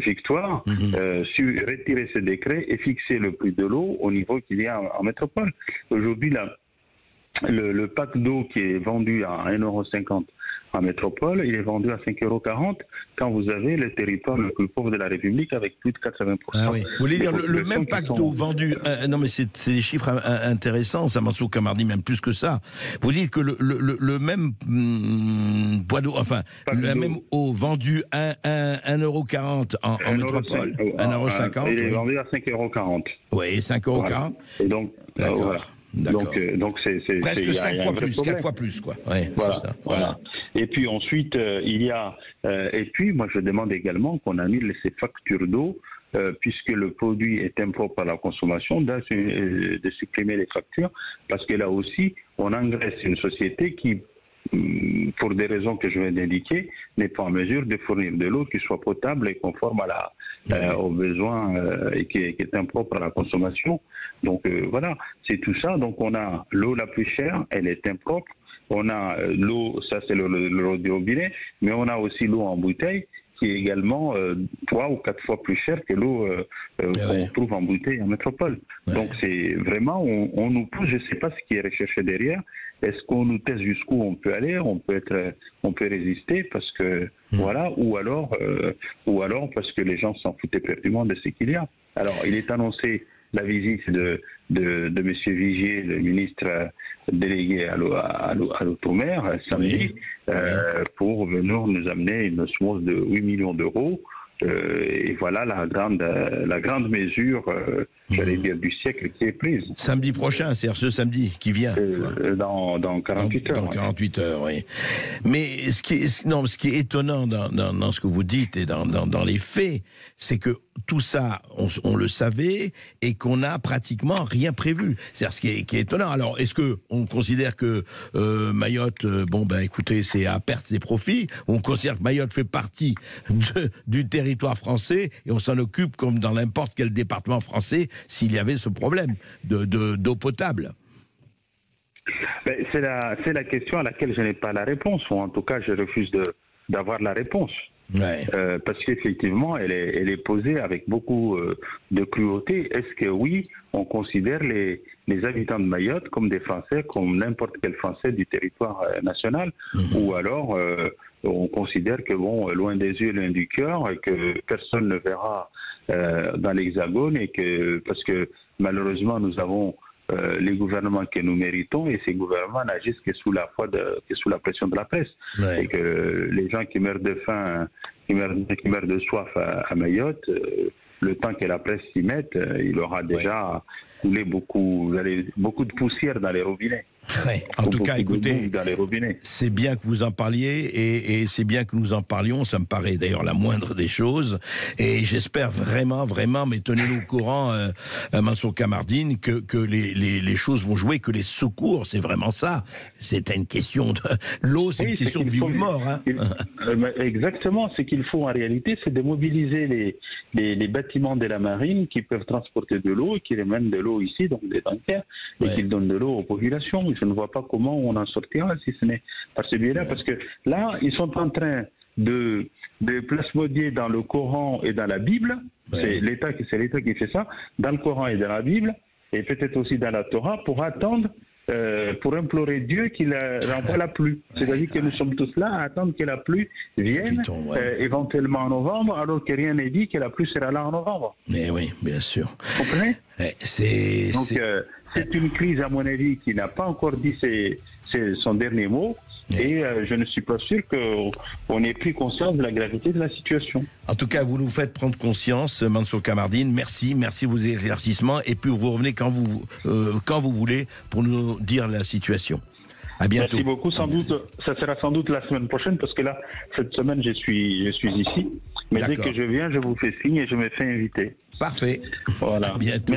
victoire, retirer ce décret et fixer le prix de l'eau au niveau qu'il y a en métropole. Aujourd'hui, le pack d'eau qui est vendu à 1,50 € en métropole, il est vendu à 5,40 € quand vous avez le territoire le plus pauvre de la République avec plus de 80%. Vous voulez dire le même pack d'eau vendu... non, mais c'est des chiffres intéressants, ça, Mansour Kamardine, même plus que ça. Vous dites que le même poids d'eau, enfin, la même eau vendue à 1,40 € en métropole, 1,50 €. Il est vendu à 5,40 €. Oui, 5,40 €. Voilà. Et donc, d'accord. Donc c'est presque 5 fois plus, 4 fois plus, quoi. Voilà. Et puis ensuite, il y a... et puis, moi, je demande également qu'on annule ces factures d'eau, puisque le produit est impropre à la consommation, de supprimer les factures, parce que là aussi, on engraisse une société qui, pour des raisons que je viens d'indiquer, n'est pas en mesure de fournir de l'eau qui soit potable et conforme aux besoins et qui est impropre à la consommation. Donc voilà, c'est tout ça. Donc on a l'eau la plus chère, elle est impropre. On a l'eau, ça c'est l'eau du robinet, mais on a aussi l'eau en bouteille qui est également 3 ou 4 fois plus chère que l'eau qu'on trouve en bouteille en métropole. Donc c'est vraiment, on nous pousse, je ne sais pas ce qui est recherché derrière. Est-ce qu'on nous teste jusqu'où on peut aller, on peut résister parce que voilà, ou alors parce que les gens s'en foutaient perdument de ce qu'il y a. Alors il est annoncé la visite de M. Vigier, le ministre délégué à l'outre-mer, samedi, pour venir nous amener une somme de 8 millions d'euros. Et voilà la grande mesure, j'allais dire, du siècle qui est prise. Samedi prochain, c'est-à-dire ce samedi qui vient. Dans 48 heures. Dans 48 heures, oui. Mais ce qui est étonnant dans ce que vous dites et dans les faits, c'est que tout ça, on le savait et qu'on n'a pratiquement rien prévu. C'est-à-dire ce qui est étonnant. Alors, est-ce qu'on considère que Mayotte, écoutez, c'est à perte ses profits, ou on considère que Mayotte fait partie du territoire français et on s'en occupe comme dans n'importe quel département français s'il y avait ce problème d'eau potable? C'est la question à laquelle je n'ai pas la réponse, ou en tout cas je refuse d'avoir la réponse. Parce qu'effectivement, elle est posée avec beaucoup de cruauté. Est-ce que oui, on considère les habitants de Mayotte comme des Français, comme n'importe quel Français du territoire national, ou alors on considère que loin des yeux, loin du cœur, et que personne ne verra dans l'Hexagone, et que parce que malheureusement nous avons les gouvernements que nous méritons, et ces gouvernements n'agissent que sous la pression de la presse. Ouais. Et que les gens qui meurent de faim, qui meurent de soif à Mayotte, le temps que la presse s'y mette, il aura déjà coulé beaucoup de poussière dans les robinets. Ouais. En tout cas, écoutez, c'est bien que vous en parliez et c'est bien que nous en parlions. Ça me paraît d'ailleurs la moindre des choses. Et j'espère vraiment, mais tenez-nous au courant, Mansour Kamardine, que les choses vont jouer, que les secours, c'est vraiment ça. C'est une question de l'eau, c'est une question de vie ou de mort. Hein. Exactement. Ce qu'il faut en réalité, c'est de mobiliser les bâtiments de la marine qui peuvent transporter de l'eau et qui ramènent de l'eau ici, donc des tankers, et qui donnent de l'eau aux populations. Je ne vois pas comment on en sortira si ce n'est par ce biais-là, parce que là, ils sont en train de plasmodier dans le Coran et dans la Bible. C'est l'État qui fait ça, dans le Coran et dans la Bible, et peut-être aussi dans la Torah, pour attendre, pour implorer Dieu qu'il renvoie la pluie. C'est-à-dire que nous sommes tous là à attendre que la pluie vienne, éventuellement en novembre, alors que rien n'est dit que la pluie sera là en novembre. Mais oui, bien sûr. Vous comprenez ? C'est une crise, à mon avis, qui n'a pas encore dit son dernier mot. Et je ne suis pas sûr qu'on ait pris conscience de la gravité de la situation. En tout cas, vous nous faites prendre conscience, Mansour Kamardine. Merci de vos éclaircissements. Et puis vous revenez quand vous voulez pour nous dire la situation. À bientôt. Merci beaucoup. Ça sera sans doute la semaine prochaine, parce que là, cette semaine, je suis ici. Mais dès que je viens, je vous fais signe et je me fais inviter. Parfait. Voilà. À bientôt.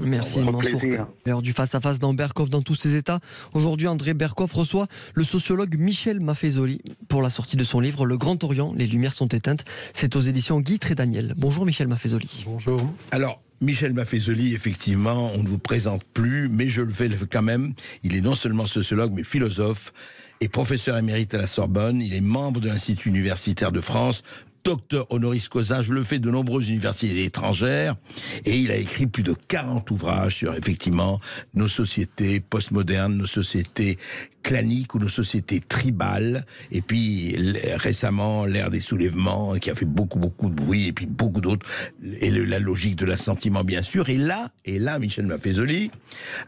Merci Mansour. L'heure du face-à-face dans Berkoff dans tous ses états. Aujourd'hui, André Berkoff reçoit le sociologue Michel Maffezoli pour la sortie de son livre Le Grand Orient, les lumières sont éteintes. C'est aux éditions Guy Trédaniel. Bonjour Michel Maffezoli. Bonjour. Alors, Michel Maffezoli, effectivement, on ne vous présente plus, mais je le fais quand même. Il est non seulement sociologue, mais philosophe et professeur émérite à la Sorbonne. Il est membre de l'Institut universitaire de France, docteur honoris causa, je le fais de nombreuses universités étrangères, et il a écrit plus de 40 ouvrages sur, effectivement, nos sociétés postmodernes, nos sociétés claniques ou nos sociétés tribales, et puis récemment l'ère des soulèvements qui a fait beaucoup de bruit, et puis beaucoup d'autres, et la logique de l'assentiment bien sûr, et là Michel Maffezoli,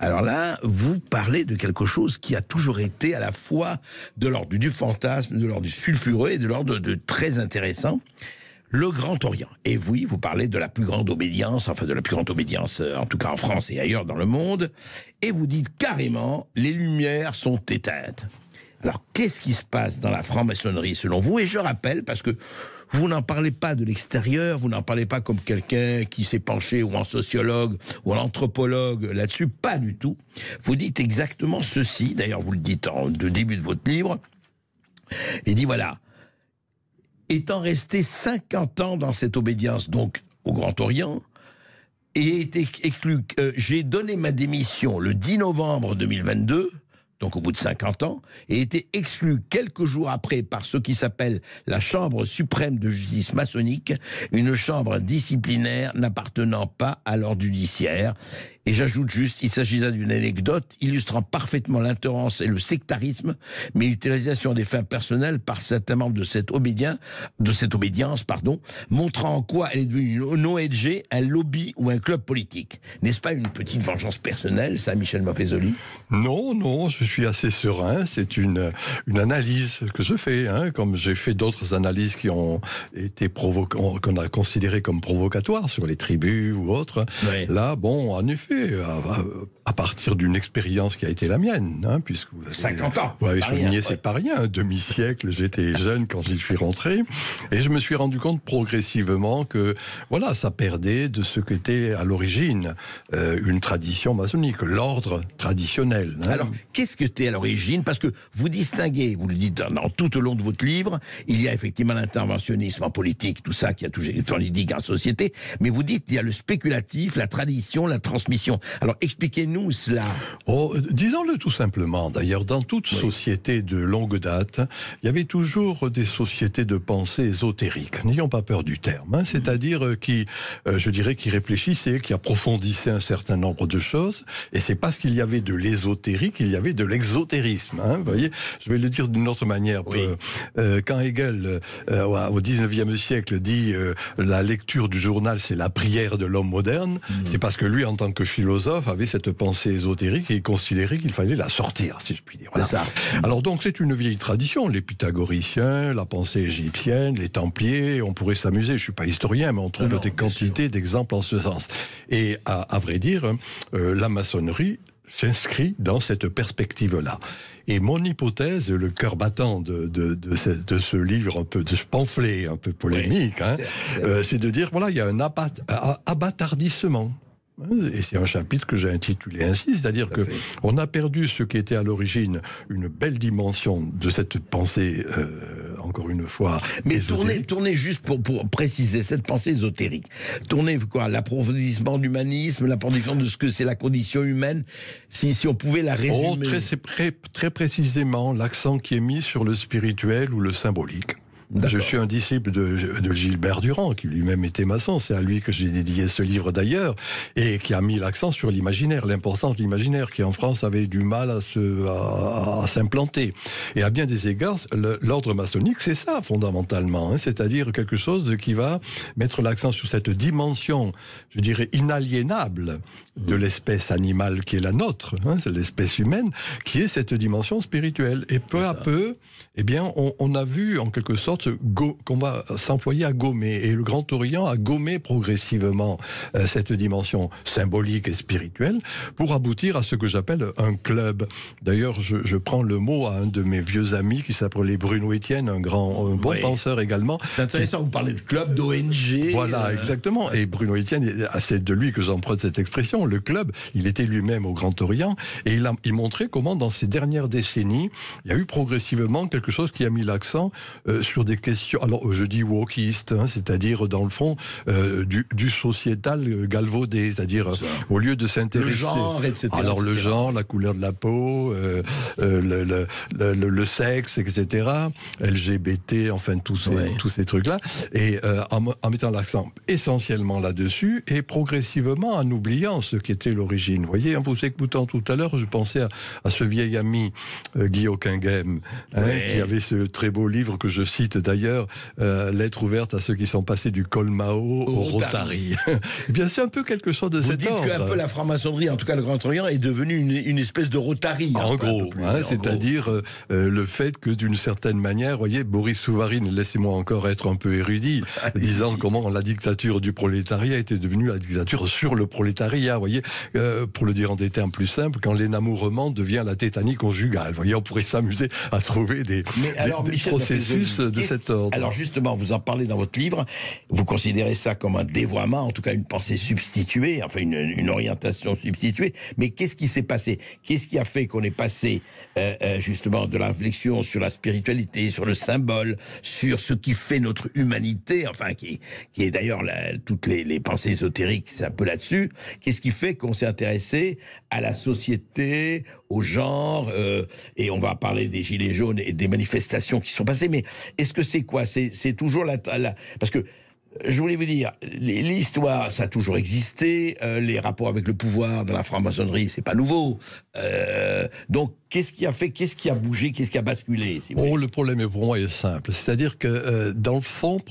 alors là vous parlez de quelque chose qui a toujours été à la fois de l'ordre du fantasme, de l'ordre du sulfureux et de l'ordre de très intéressant, le Grand Orient. Et oui, vous parlez de la plus grande obédience, enfin de la plus grande obédience, en tout cas en France et ailleurs dans le monde, et vous dites carrément, les lumières sont éteintes. Alors, qu'est-ce qui se passe dans la franc-maçonnerie selon vous? Et je rappelle, parce que vous n'en parlez pas de l'extérieur, vous n'en parlez pas comme quelqu'un qui s'est penché ou en sociologue ou en anthropologue là-dessus, pas du tout. Vous dites exactement ceci, d'ailleurs vous le dites au début de votre livre, et dit voilà, étant resté 50 ans dans cette obédience, donc au Grand Orient, et été exclu, j'ai donné ma démission le 10 novembre 2022, donc au bout de 50 ans, et été exclu quelques jours après par ce qui s'appelle la Chambre suprême de justice maçonnique, une chambre disciplinaire n'appartenant pas à l'ordre judiciaire. Et j'ajoute juste, il s'agissait d'une anecdote illustrant parfaitement l'intolérance et le sectarisme, mais l'utilisation des fins personnelles par certains membres de cette obédience, montrant en quoi elle est devenue une ONG, un lobby ou un club politique. N'est-ce pas une petite vengeance personnelle, ça, Michel Maffezoli? Non, je suis assez serein. C'est une analyse que je fais, comme j'ai fait d'autres analyses qui ont été qu'on a considérées comme provocatoires sur les tribus ou autres. Oui. Là, bon, en effet, à partir d'une expérience qui a été la mienne, puisque vous avez 50 ans. Vous avez souligné, c'est pas rien, un demi-siècle, j'étais jeune quand j'y suis rentré, et je me suis rendu compte progressivement que, voilà, ça perdait de ce qu'était à l'origine une tradition maçonnique, l'ordre traditionnel. Alors, qu'est-ce que c'était à l'origine? Parce que vous distinguez, vous le dites tout au long de votre livre, il y a effectivement l'interventionnisme en politique, tout ça qui a toujours été politique en société, mais vous dites il y a le spéculatif, la tradition, la transmission. Alors, expliquez-nous cela. Disons-le tout simplement. D'ailleurs, dans toute société de longue date, il y avait toujours des sociétés de pensée ésotérique. N'ayons pas peur du terme. C'est-à-dire qui, je dirais, qui réfléchissaient, qui approfondissaient un certain nombre de choses. Et c'est parce qu'il y avait de l'ésotérique, il y avait de l'exotérisme. Vous voyez, je vais le dire d'une autre manière. Quand Hegel, au 19e siècle, dit la lecture du journal, c'est la prière de l'homme moderne, c'est parce que lui, en tant que philosophes avaient cette pensée ésotérique et considéraient qu'il fallait la sortir, si je puis dire. Voilà. C'est ça. Alors donc c'est une vieille tradition, les pythagoriciens, la pensée égyptienne, les Templiers, on pourrait s'amuser, je ne suis pas historien, mais on trouve des quantités d'exemples en ce sens. Et à vrai dire, la maçonnerie s'inscrit dans cette perspective-là. Et mon hypothèse, le cœur battant de ce livre, de ce pamphlet un peu polémique, c'est de dire, voilà, il y a un abattardissement. Et c'est un chapitre que j'ai intitulé ainsi, c'est-à-dire qu'on a perdu ce qui était à l'origine une belle dimension de cette pensée, encore une fois, mais tournez juste pour préciser cette pensée ésotérique. Tournez quoi, l'approfondissement de l'humanisme, l'approfondissement de ce que c'est la condition humaine, si on pouvait la résumer. Très précisément, l'accent qui est mis sur le spirituel ou le symbolique. Je suis un disciple de Gilbert Durand, qui lui-même était maçon. C'est à lui que j'ai dédié ce livre d'ailleurs, et qui a mis l'accent sur l'imaginaire, l'importance de l'imaginaire, qui en France avait du mal à s'implanter. Et à bien des égards, l'ordre maçonnique, c'est ça fondamentalement, hein, c'est-à-dire quelque chose qui va mettre l'accent sur cette dimension, je dirais, inaliénable de l'espèce animale qui est la nôtre, hein, c'est l'espèce humaine, qui est cette dimension spirituelle. Et peu à peu, eh bien, on a vu en quelque sorte qu'on va s'employer à gommer. Et le Grand Orient a gommé progressivement cette dimension symbolique et spirituelle pour aboutir à ce que j'appelle un club. D'ailleurs, je prends le mot à un de mes vieux amis qui s'appelait Bruno Etienne, un bon penseur également. C'est intéressant, vous parlez de club, d'ONG. Voilà, exactement. Et Bruno Etienne, c'est de lui que j'emprunte cette expression. Le club, il était lui-même au Grand Orient et il montrait comment dans ces dernières décennies, il y a eu progressivement quelque chose qui a mis l'accent sur des questions, alors je dis wokiste, hein, c'est-à-dire dans le fond du sociétal galvaudé, c'est-à-dire au lieu de s'intéresser... Le genre, etc. Alors le genre, la couleur de la peau, le sexe, etc., LGBT, enfin tous ces trucs-là, et en mettant l'accent essentiellement là-dessus, et progressivement en oubliant ce qui était l'origine. Vous voyez, en vous écoutant tout à l'heure, je pensais à ce vieil ami Guy Hockenheim, qui avait ce très beau livre que je cite d'ailleurs, Lettre ouverte à ceux qui sont passés du Colmao au Rotary. Eh bien, c'est un peu quelque chose de cet ordre. Vous dites qu'un peu la franc-maçonnerie, en tout cas le Grand Orient, est devenue une espèce de Rotary. En gros, c'est-à-dire le fait que d'une certaine manière, vous voyez, Boris Souvarine, laissez-moi encore être un peu érudit, disant comment la dictature du prolétariat était devenue la dictature sur le prolétariat, vous voyez, pour le dire en des termes plus simples, quand l'énamourement devient la tétanie conjugale. Vous voyez, on pourrait s'amuser à trouver des processus de cet ordre. Alors justement, vous en parlez dans votre livre, vous considérez ça comme un dévoiement, en tout cas une pensée substituée, enfin une orientation substituée, mais qu'est-ce qui s'est passé? Qu'est-ce qui a fait qu'on est passé justement de la réflexion sur la spiritualité, sur le symbole, sur ce qui fait notre humanité, enfin qui est d'ailleurs toutes les pensées ésotériques, c'est un peu là-dessus. Qu'est-ce qui fait qu'on s'est intéressé à la société, au genre, et on va parler des gilets jaunes et des manifestations qui sont passées, mais est-ce que c'est quoi? C'est toujours parce que je voulais vous dire, l'histoire, ça a toujours existé, les rapports avec le pouvoir dans la franc-maçonnerie, c'est pas nouveau. Donc, qu'est-ce qui a fait, qu'est-ce qui a bougé, qu'est-ce qui a basculé, si vous voulez? Le problème pour moi est simple, c'est-à-dire que dans le fond,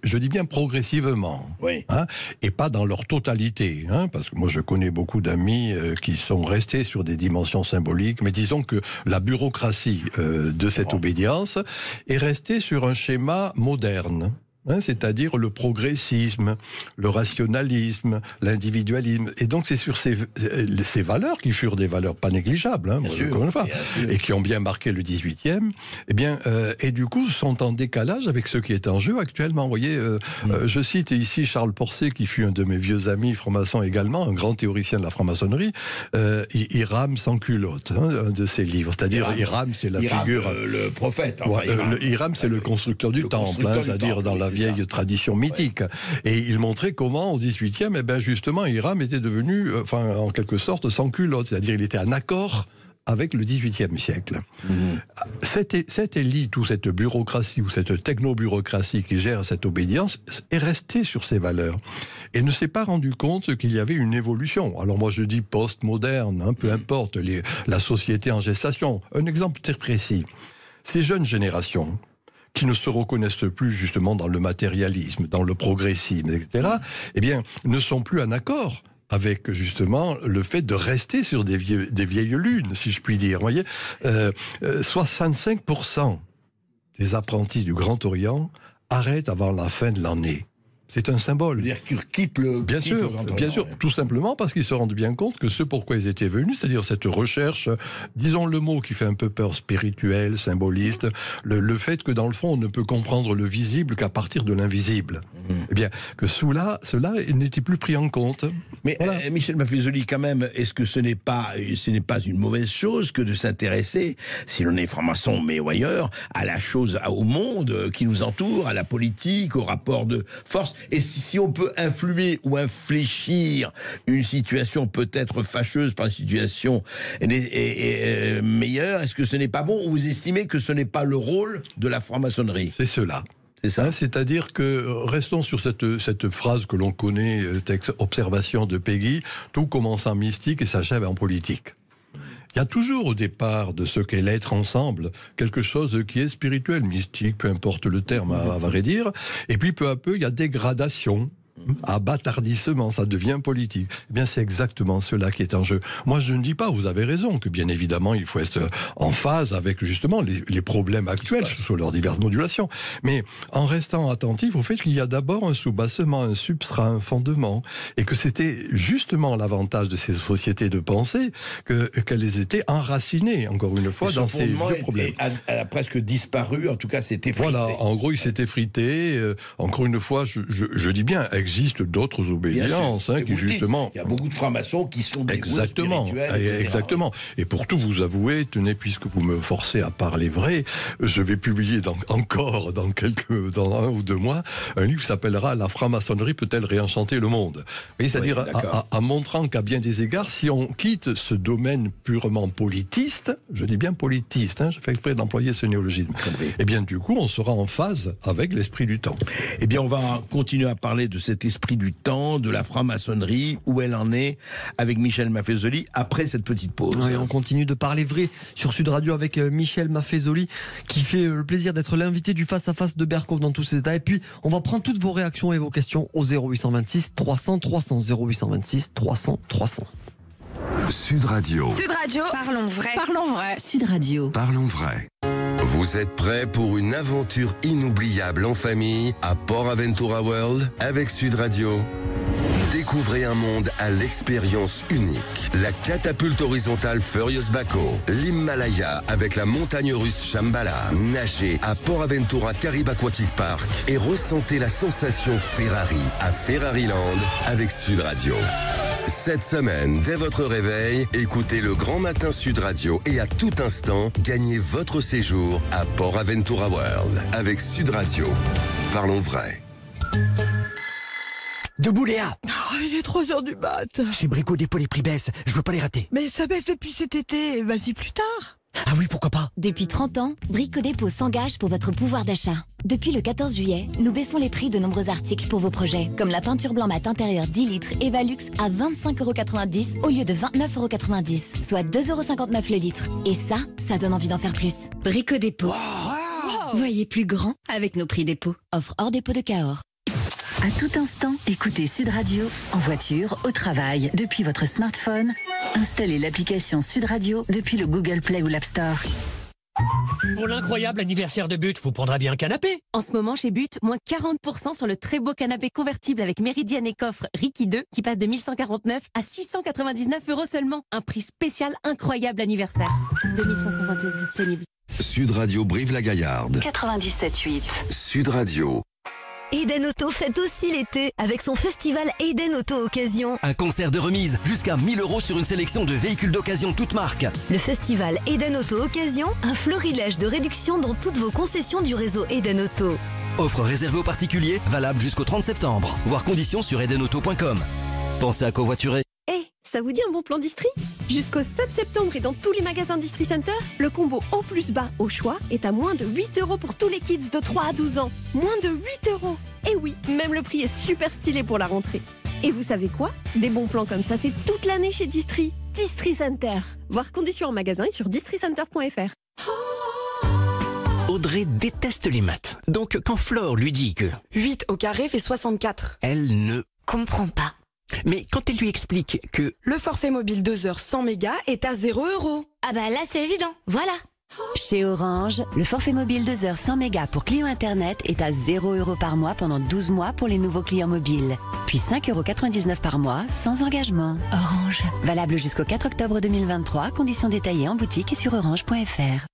je dis bien progressivement, hein, et pas dans leur totalité, hein, parce que moi je connais beaucoup d'amis qui sont restés sur des dimensions symboliques, mais disons que la bureaucratie de cette obédience est restée sur un schéma moderne. Hein, c'est-à-dire le progressisme, le rationalisme, l'individualisme. Et donc c'est sur ces valeurs, qui furent des valeurs pas négligeables, hein, encore une fois, et qui ont bien marqué le 18e, eh bien, et du coup sont en décalage avec ce qui est en jeu actuellement. Vous voyez, je cite ici Charles Porcé, qui fut un de mes vieux amis francs-maçons également, un grand théoricien de la franc-maçonnerie, Hiram sans culotte, hein, un de ses livres. C'est-à-dire Hiram, c'est la figure... le prophète. Enfin, Hiram, c'est le constructeur du temple, hein, c'est-à-dire dans la vieille tradition mythique. Et il montrait comment, au 18e, eh ben justement, Hiram était devenu, en quelque sorte, sans culotte. C'est-à-dire, il était en accord avec le XVIIIe siècle. Cette élite ou cette bureaucratie ou cette technobureaucratie qui gère cette obédience est restée sur ces valeurs et ne s'est pas rendu compte qu'il y avait une évolution. Alors moi je dis post-moderne, hein, peu importe, la société en gestation. Un exemple très précis. Ces jeunes générations qui ne se reconnaissent plus justement dans le matérialisme, dans le progressisme, etc., eh bien, ne sont plus en accord avec justement le fait de rester sur des vieilles lunes, si je puis dire. Vous voyez, 65% des apprentis du Grand Orient arrêtent avant la fin de l'année. C'est un symbole. C'est-à-dire qu'ils quittent le... Bien sûr, tout simplement parce qu'ils se rendent bien compte que ce pourquoi ils étaient venus, c'est-à-dire cette recherche, disons le mot qui fait un peu peur, spirituel, symboliste, le fait que dans le fond on ne peut comprendre le visible qu'à partir de l'invisible. Eh bien, que cela n'était plus pris en compte. Mais voilà. Michel Maffezoli, quand même, est-ce que ce n'est pas une mauvaise chose que de s'intéresser, si l'on est franc-maçon mais ou ailleurs, à la chose, au monde qui nous entoure, à la politique, au rapport de force? Et si on peut influer ou infléchir une situation peut-être fâcheuse par une situation meilleure, est-ce que ce n'est pas bon, ou vous estimez que ce n'est pas le rôle de la franc-maçonnerie? C'est cela. C'est ça. C'est-à-dire que, restons sur cette phrase que l'on connaît, cette observation de Peggy, tout commence en mystique et s'achève en politique. Il y a toujours au départ de ce qu'est l'être ensemble quelque chose qui est spirituel, mystique, peu importe le terme à vrai dire, et puis peu à peu il y a des gradations. À bâtardissement, ça devient politique. Eh bien, c'est exactement cela qui est en jeu. Moi, je ne dis pas, vous avez raison, que bien évidemment, il faut être en phase avec justement les problèmes actuels sur leurs diverses modulations. Mais en restant attentif au fait qu'il y a d'abord un soubassement, un substrat, un fondement, et que c'était justement l'avantage de ces sociétés de pensée qu'elles étaient enracinées, encore une fois, dans ces vieux problèmes. A presque disparu, en tout cas, c'était frité. Voilà, en gros, il s'était frité. Encore une fois, je dis bien, existe d'autres obédiences qui justement... Il y a beaucoup de francs-maçons qui sont des Exactement. Et pour tout vous avouer, tenez, puisque vous me forcez à parler vrai, je vais publier encore dans un ou deux mois un livre qui s'appellera « La franc-maçonnerie peut-elle réenchanter le monde ?» C'est-à-dire en montrant qu'à bien des égards, si on quitte ce domaine purement politiste, je dis bien politiste, je fais exprès d'employer ce néologisme, et bien du coup on sera en phase avec l'esprit du temps. Eh bien on va continuer à parler de cet esprit du temps, de la franc-maçonnerie, où elle en est, avec Michel Maffezoli, après cette petite pause. Oui, on continue de parler vrai sur Sud Radio avec Michel Maffezoli, qui fait le plaisir d'être l'invité du face-à-face de Berkov dans tous ses états. Et puis, on va prendre toutes vos réactions et vos questions au 0826 300 300. 0826 300 300. Sud Radio. Sud Radio. Parlons vrai. Parlons vrai. Sud Radio. Parlons vrai. Vous êtes prêts pour une aventure inoubliable en famille à Port Aventura World avec Sud Radio? Découvrez un monde à l'expérience unique. La catapulte horizontale Furious Baco, l'Himalaya avec la montagne russe Shambhala. Nagez à Port Aventura Carib Aquatic Park et ressentez la sensation Ferrari à Ferrariland avec Sud Radio. Cette semaine, dès votre réveil, écoutez le Grand Matin Sud Radio et à tout instant, gagnez votre séjour à Port Aventura World avec Sud Radio. Parlons vrai. Debout Léa. Oh, il est 3h du mat. Chez Brico Dépôt, les prix baissent. Je veux pas les rater. Mais ça baisse depuis cet été. Vas-y plus tard. Ah oui, pourquoi pas. Depuis 30 ans, Brico Dépôt s'engage pour votre pouvoir d'achat. Depuis le 14 juillet, nous baissons les prix de nombreux articles pour vos projets, comme la peinture blanc mat intérieure 10 litres Evalux à 25,90 € au lieu de 29,90 €, soit 2,59 € le litre. Et ça donne envie d'en faire plus. Brico Dépôt. Wow. Voyez plus grand avec nos prix dépôt. Offre hors dépôt de Cahors. À tout instant, écoutez Sud Radio, en voiture, au travail, depuis votre smartphone. Installez l'application Sud Radio depuis le Google Play ou l'App Store. Pour l'incroyable anniversaire de But, vous prendrez bien un canapé. En ce moment chez But, moins 40% sur le très beau canapé convertible avec Méridienne et coffre Ricky 2 qui passe de 1149 à 699 € seulement. Un prix spécial incroyable anniversaire. 2520 pièces disponibles. Sud Radio Brive-la-Gaillarde. 97.8. Sud Radio. Eden Auto fête aussi l'été avec son festival Eden Auto Occasion. Un concert de remise, jusqu'à 1000 € sur une sélection de véhicules d'occasion toutes marques. Le festival Eden Auto Occasion, un florilège de réductions dans toutes vos concessions du réseau Eden Auto. Offre réservée aux particuliers, valable jusqu'au 30 septembre. Voir conditions sur edenauto.com. Pensez à covoiturer. Ça vous dit un bon plan Distri? Jusqu'au 7 septembre et dans tous les magasins Distri Center, le combo haut plus bas au choix est à moins de 8 € pour tous les kids de 3 à 12 ans. Moins de 8 €. Et oui, même le prix est super stylé pour la rentrée. Et vous savez quoi? Des bons plans comme ça, c'est toute l'année chez Distri. Distri Center. Voir conditions en magasin et sur districenter.fr. Audrey déteste les maths. Donc quand Flore lui dit que 8 au carré fait 64. elle ne comprend pas. Mais quand elle lui explique que le forfait mobile 2 heures 100 mégas est à 0 €. Ah bah là c'est évident, voilà. Chez Orange, le forfait mobile 2 heures 100 mégas pour clients Internet est à 0 € par mois pendant 12 mois pour les nouveaux clients mobiles. Puis 5,99 € par mois, sans engagement. Orange. Valable jusqu'au 4 octobre 2023, conditions détaillées en boutique et sur orange.fr.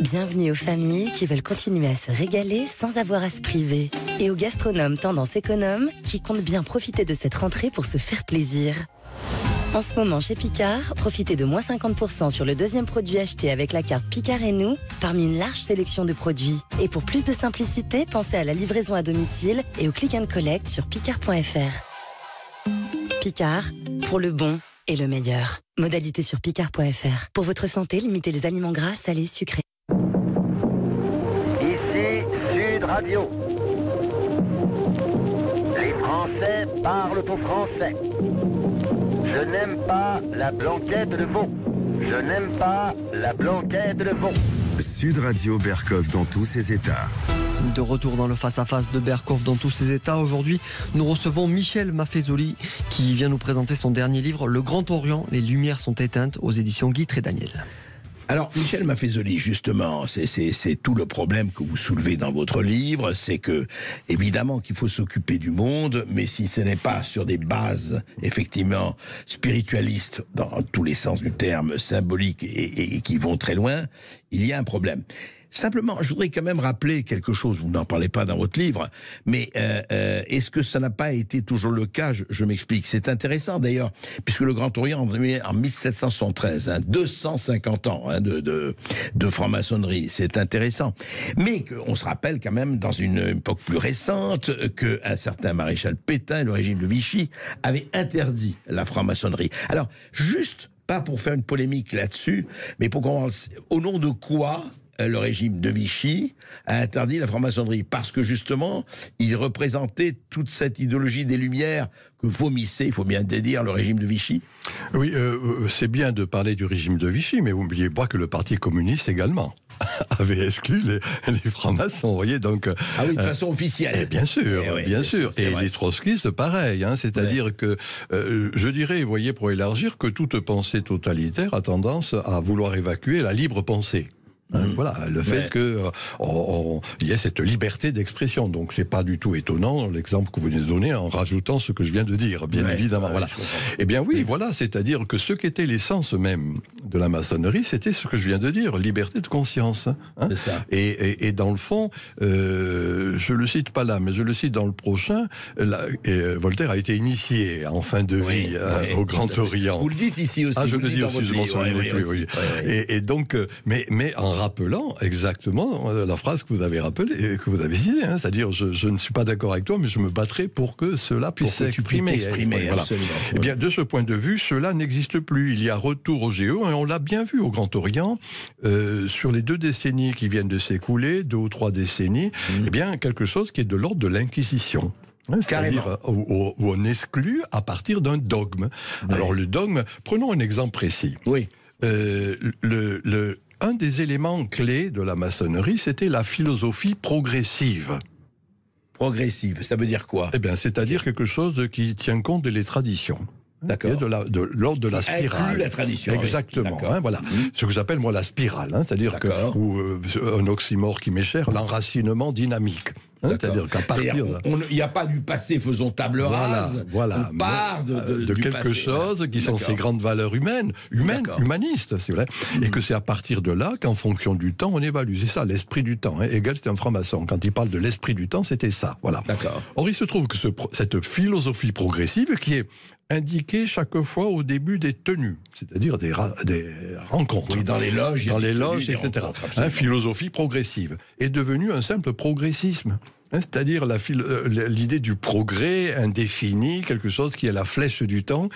Bienvenue aux familles qui veulent continuer à se régaler sans avoir à se priver. Et aux gastronomes tendance économe qui comptent bien profiter de cette rentrée pour se faire plaisir. En ce moment, chez Picard, profitez de moins 50% sur le deuxième produit acheté avec la carte Picard et nous, parmi une large sélection de produits. Et pour plus de simplicité, pensez à la livraison à domicile et au click and collect sur picard.fr. Picard, pour le bon et le meilleur. Modalité sur picard.fr. Pour votre santé, limitez les aliments gras, salés, sucrés. Ici Sud Radio. Les Français parlent au français. Je n'aime pas la blanquette de veau. Je n'aime pas la blanquette de veau. Sud Radio Berkov dans tous ses états. De retour dans le face-à-face de Berkov dans tous ses états. Aujourd'hui, nous recevons Michel Maffezoli qui vient nous présenter son dernier livre, Le Grand Orient, les lumières sont éteintes, aux éditions Guitry et Daniel. Alors, Michel Maffezoli, justement, c'est tout le problème que vous soulevez dans votre livre, c'est que, évidemment, qu'il faut s'occuper du monde, mais si ce n'est pas sur des bases, effectivement, spiritualistes, dans tous les sens du terme, symboliques et qui vont très loin, il y a un problème. Simplement, je voudrais quand même rappeler quelque chose, vous n'en parlez pas dans votre livre, mais est-ce que ça n'a pas été toujours le cas? Je m'explique. C'est intéressant d'ailleurs, puisque le Grand Orient, en 1773, 250 ans de franc-maçonnerie, c'est intéressant. Mais on se rappelle quand même, dans une époque plus récente, qu'un certain maréchal Pétain, le régime de Vichy, avait interdit la franc-maçonnerie. Alors, juste, pas pour faire une polémique là-dessus, mais pour comprendre au nom de quoi le régime de Vichy a interdit la franc-maçonnerie, parce que justement, il représentait toute cette idéologie des Lumières que vomissait, il faut bien dire, le régime de Vichy. Oui, c'est bien de parler du régime de Vichy, mais n'oubliez pas que le Parti communiste également avait exclu les francs-maçons, vous voyez, donc... Ah oui, de façon officielle. Bien sûr, bien sûr. Et les trotskistes, pareil, c'est-à-dire que, je dirais, vous voyez, pour élargir, que toute pensée totalitaire a tendance à vouloir évacuer la libre pensée. Voilà, le fait qu'il y ait cette liberté d'expression. Donc, c'est pas du tout étonnant, l'exemple que vous venez de donner, en rajoutant ce que je viens de dire, bien évidemment. Voilà. Eh bien, oui, voilà, c'est-à-dire que ce qu'était l'essence même de la maçonnerie, c'était ce que je viens de dire, liberté de conscience. C'est ça. Et dans le fond, je le cite pas là, mais je le cite dans le prochain, Voltaire a été initié en fin de vie au Grand Orient. Vous le dites ici aussi. Ah, je le dis aussi, je m'en souviens plus, oui. Et donc, mais en rappelant exactement la phrase que vous avez rappelée, que vous avez citée, c'est-à-dire je ne suis pas d'accord avec toi, mais je me battrai pour que cela puisse s'exprimer. Voilà. Eh bien, de ce point de vue, cela n'existe plus. Il y a retour au GE, et on l'a bien vu au Grand Orient, sur les 2 décennies qui viennent de s'écouler, 2 ou 3 décennies, eh bien, quelque chose qui est de l'ordre de l'Inquisition. C'est-à-dire où on exclut à partir d'un dogme. Alors, le dogme, prenons un exemple précis. Oui. Un des éléments clés de la maçonnerie, c'était la philosophie progressive. Progressive, ça veut dire quoi? Eh bien, c'est-à-dire quelque chose qui tient compte des traditions. D'accord. De l'ordre de la spirale. Inclut la tradition. Exactement. Voilà. Ce que j'appelle, moi, la spirale. C'est-à-dire que, ou un oxymore qui m'est cher, l'enracinement dynamique. C'est-à-dire qu'à partir... Il n'y a pas du passé, faisons table rase. Voilà. On part de du quelque passé. chose qui sont ces grandes valeurs humanistes, c'est vrai. Et que c'est à partir de là qu'en fonction du temps, on évalue. C'est ça, l'esprit du temps. Hegel, c'était un franc-maçon. Quand il parle de l'esprit du temps, c'était ça. Voilà. Or, il se trouve que cette philosophie progressive qui est indiquée chaque fois au début des tenues, c'est-à-dire des rencontres. Oui, dans les loges, etc. Philosophie progressive est devenue un simple progressisme. C'est-à-dire l'idée du progrès indéfini, quelque chose qui est la flèche du temps,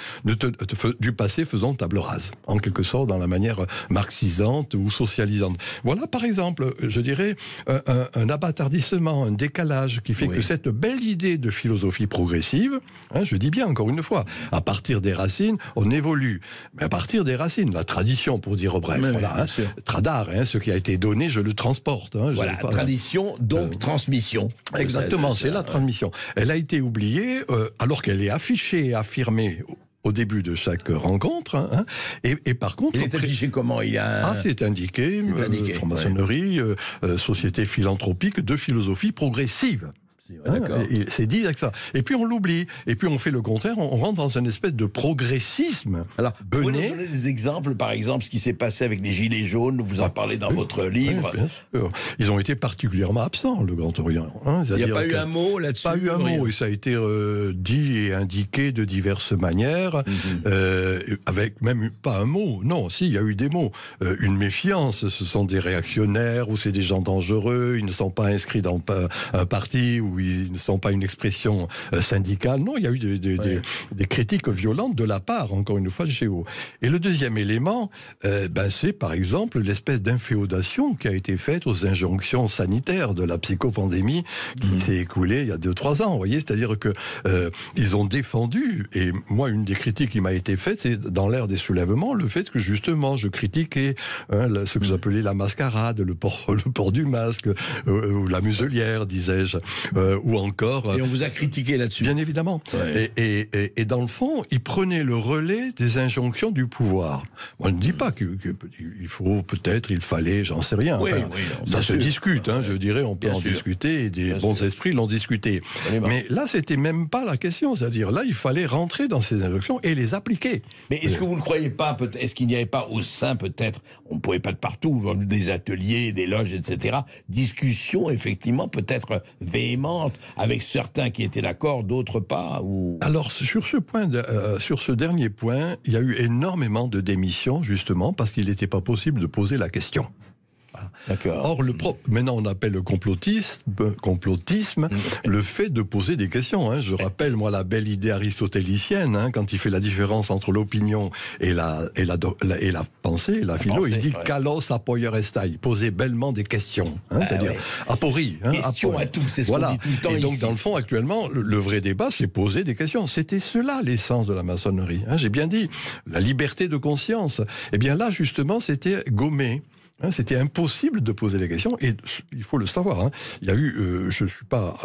du passé faisant table rase, en quelque sorte dans la manière marxisante ou socialisante. Voilà par exemple, je dirais, un abâtardissement, un décalage qui fait que cette belle idée de philosophie progressive, je dis bien encore une fois, à partir des racines, on évolue. Mais à partir des racines, la tradition pour dire bref, tradar, ce qui a été donné, je le transporte. Tradition, donc transmission. Exactement, c'est la transmission. Elle a été oubliée alors qu'elle est affichée et affirmée au début de chaque rencontre. Hein, et par contre... Il est affiché comment? c'est indiqué, franc-maçonnerie, société philanthropique de philosophie progressive. C'est dit avec ça. Et puis on l'oublie. Et puis on fait le contraire. On rentre dans une espèce de progressisme. Alors, vous pouvez donner des exemples, par exemple, ce qui s'est passé avec les Gilets jaunes, vous en parlez dans votre livre. Oui, bien sûr. Ils ont été particulièrement absents, le Grand Orient. Hein, il n'y a pas eu un mot là-dessus? Pas eu un mot, et ça a été dit et indiqué de diverses manières, avec même pas un mot. Non, si, il y a eu des mots. Une méfiance, ce sont des réactionnaires, ou c'est des gens dangereux, ils ne sont pas inscrits dans un parti, ou ils ne sont pas une expression syndicale. Non, il y a eu des critiques violentes de la part, encore une fois, de Géo. Et le deuxième élément, c'est par exemple l'espèce d'inféodation qui a été faite aux injonctions sanitaires de la psychopandémie qui s'est écoulée il y a 2-3 ans. Vous voyez, c'est-à-dire que ils ont défendu, et moi, une des critiques qui m'a été faite, c'est dans l'ère des soulèvements, le fait que justement, je critiquais ce que j'appelais la mascarade, le port du masque, ou la muselière, disais-je. Ou encore... Et on vous a critiqué là-dessus. Bien évidemment. Ouais. Et dans le fond, il prenait le relais des injonctions du pouvoir. On ne dit pas qu'il faut, peut-être, il fallait, j'en sais rien. Enfin, ça se discute, hein, je dirais, on peut en discuter, et des bons esprits l'ont discuté. Mais là, c'était même pas la question. C'est-à-dire, là, il fallait rentrer dans ces injonctions et les appliquer. Mais est-ce que vous ne croyez pas, est-ce qu'il n'y avait pas au sein, peut-être, on ne pouvait pas de partout, des ateliers, des loges, etc., discussions, effectivement, peut-être véhémentes, avec certains qui étaient d'accord, d'autres pas ou... Alors, sur ce dernier point, il y a eu énormément de démissions, justement, parce qu'il n'était pas possible de poser la question. D'accord. Or, maintenant on appelle le complotisme le fait de poser des questions. Hein. Je rappelle, moi, la belle idée aristotélicienne, hein, quand il fait la différence entre l'opinion et la pensée, la philo, il dit « kalos apoier estai », poser bellement des questions, hein, c'est-à-dire aporie. Hein, question à tout, c'est ce qu'on dit tout le temps. Et donc, ici. Dans le fond, actuellement, le vrai débat, c'est poser des questions. C'était cela l'essence de la maçonnerie. Hein, j'ai bien dit, la liberté de conscience. Eh bien là, justement, c'était gommé. C'était impossible de poser les questions, et il faut le savoir. Hein. Il y a eu, je suis pas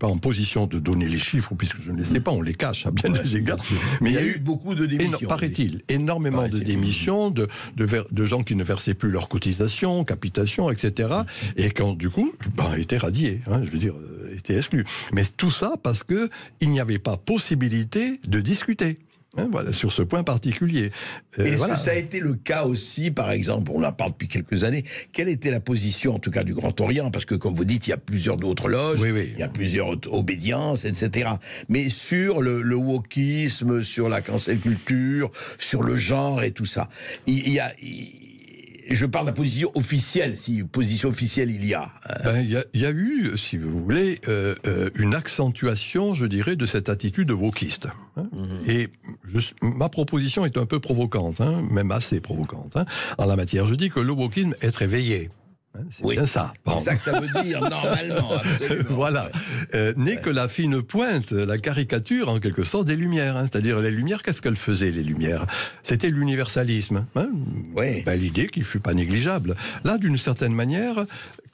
en position de donner les chiffres puisque je ne les sais pas, on les cache à bien des égards. Mais il y a eu beaucoup de démissions. Paraît-il, énormément de démissions, de gens qui ne versaient plus leurs cotisations, capitations, etc. Et qui ont du coup été radiés. Hein, je veux dire, étaient exclus. Mais tout ça parce que il n'y avait pas possibilité de discuter. Hein, voilà, sur ce point particulier. Est-ce que ça a été le cas aussi, par exemple, on en parle depuis quelques années, quelle était la position, en tout cas, du Grand Orient? Parce que, comme vous dites, il y a plusieurs d'autres loges, il y a plusieurs obédiences, etc. Mais sur le wokisme, sur la cancel culture, sur le genre et tout ça, je parle de la position officielle, si position officielle il y a. Il y a eu, si vous voulez, une accentuation, je dirais, de cette attitude wokiste. Hein. Et ma proposition est un peu provocante, hein, même assez provocante. Hein. En la matière, je dis que le wokisme est réveillé. C'est bien ça. C'est ça que ça veut dire, normalement. Absolument. Voilà. N'est que la fine pointe, la caricature, en quelque sorte, des Lumières. Hein. C'est-à-dire, les Lumières, qu'est-ce qu'elles faisaient, les Lumières? C'était l'universalisme. Hein. L'idée qui ne fut pas négligeable. Là, d'une certaine manière,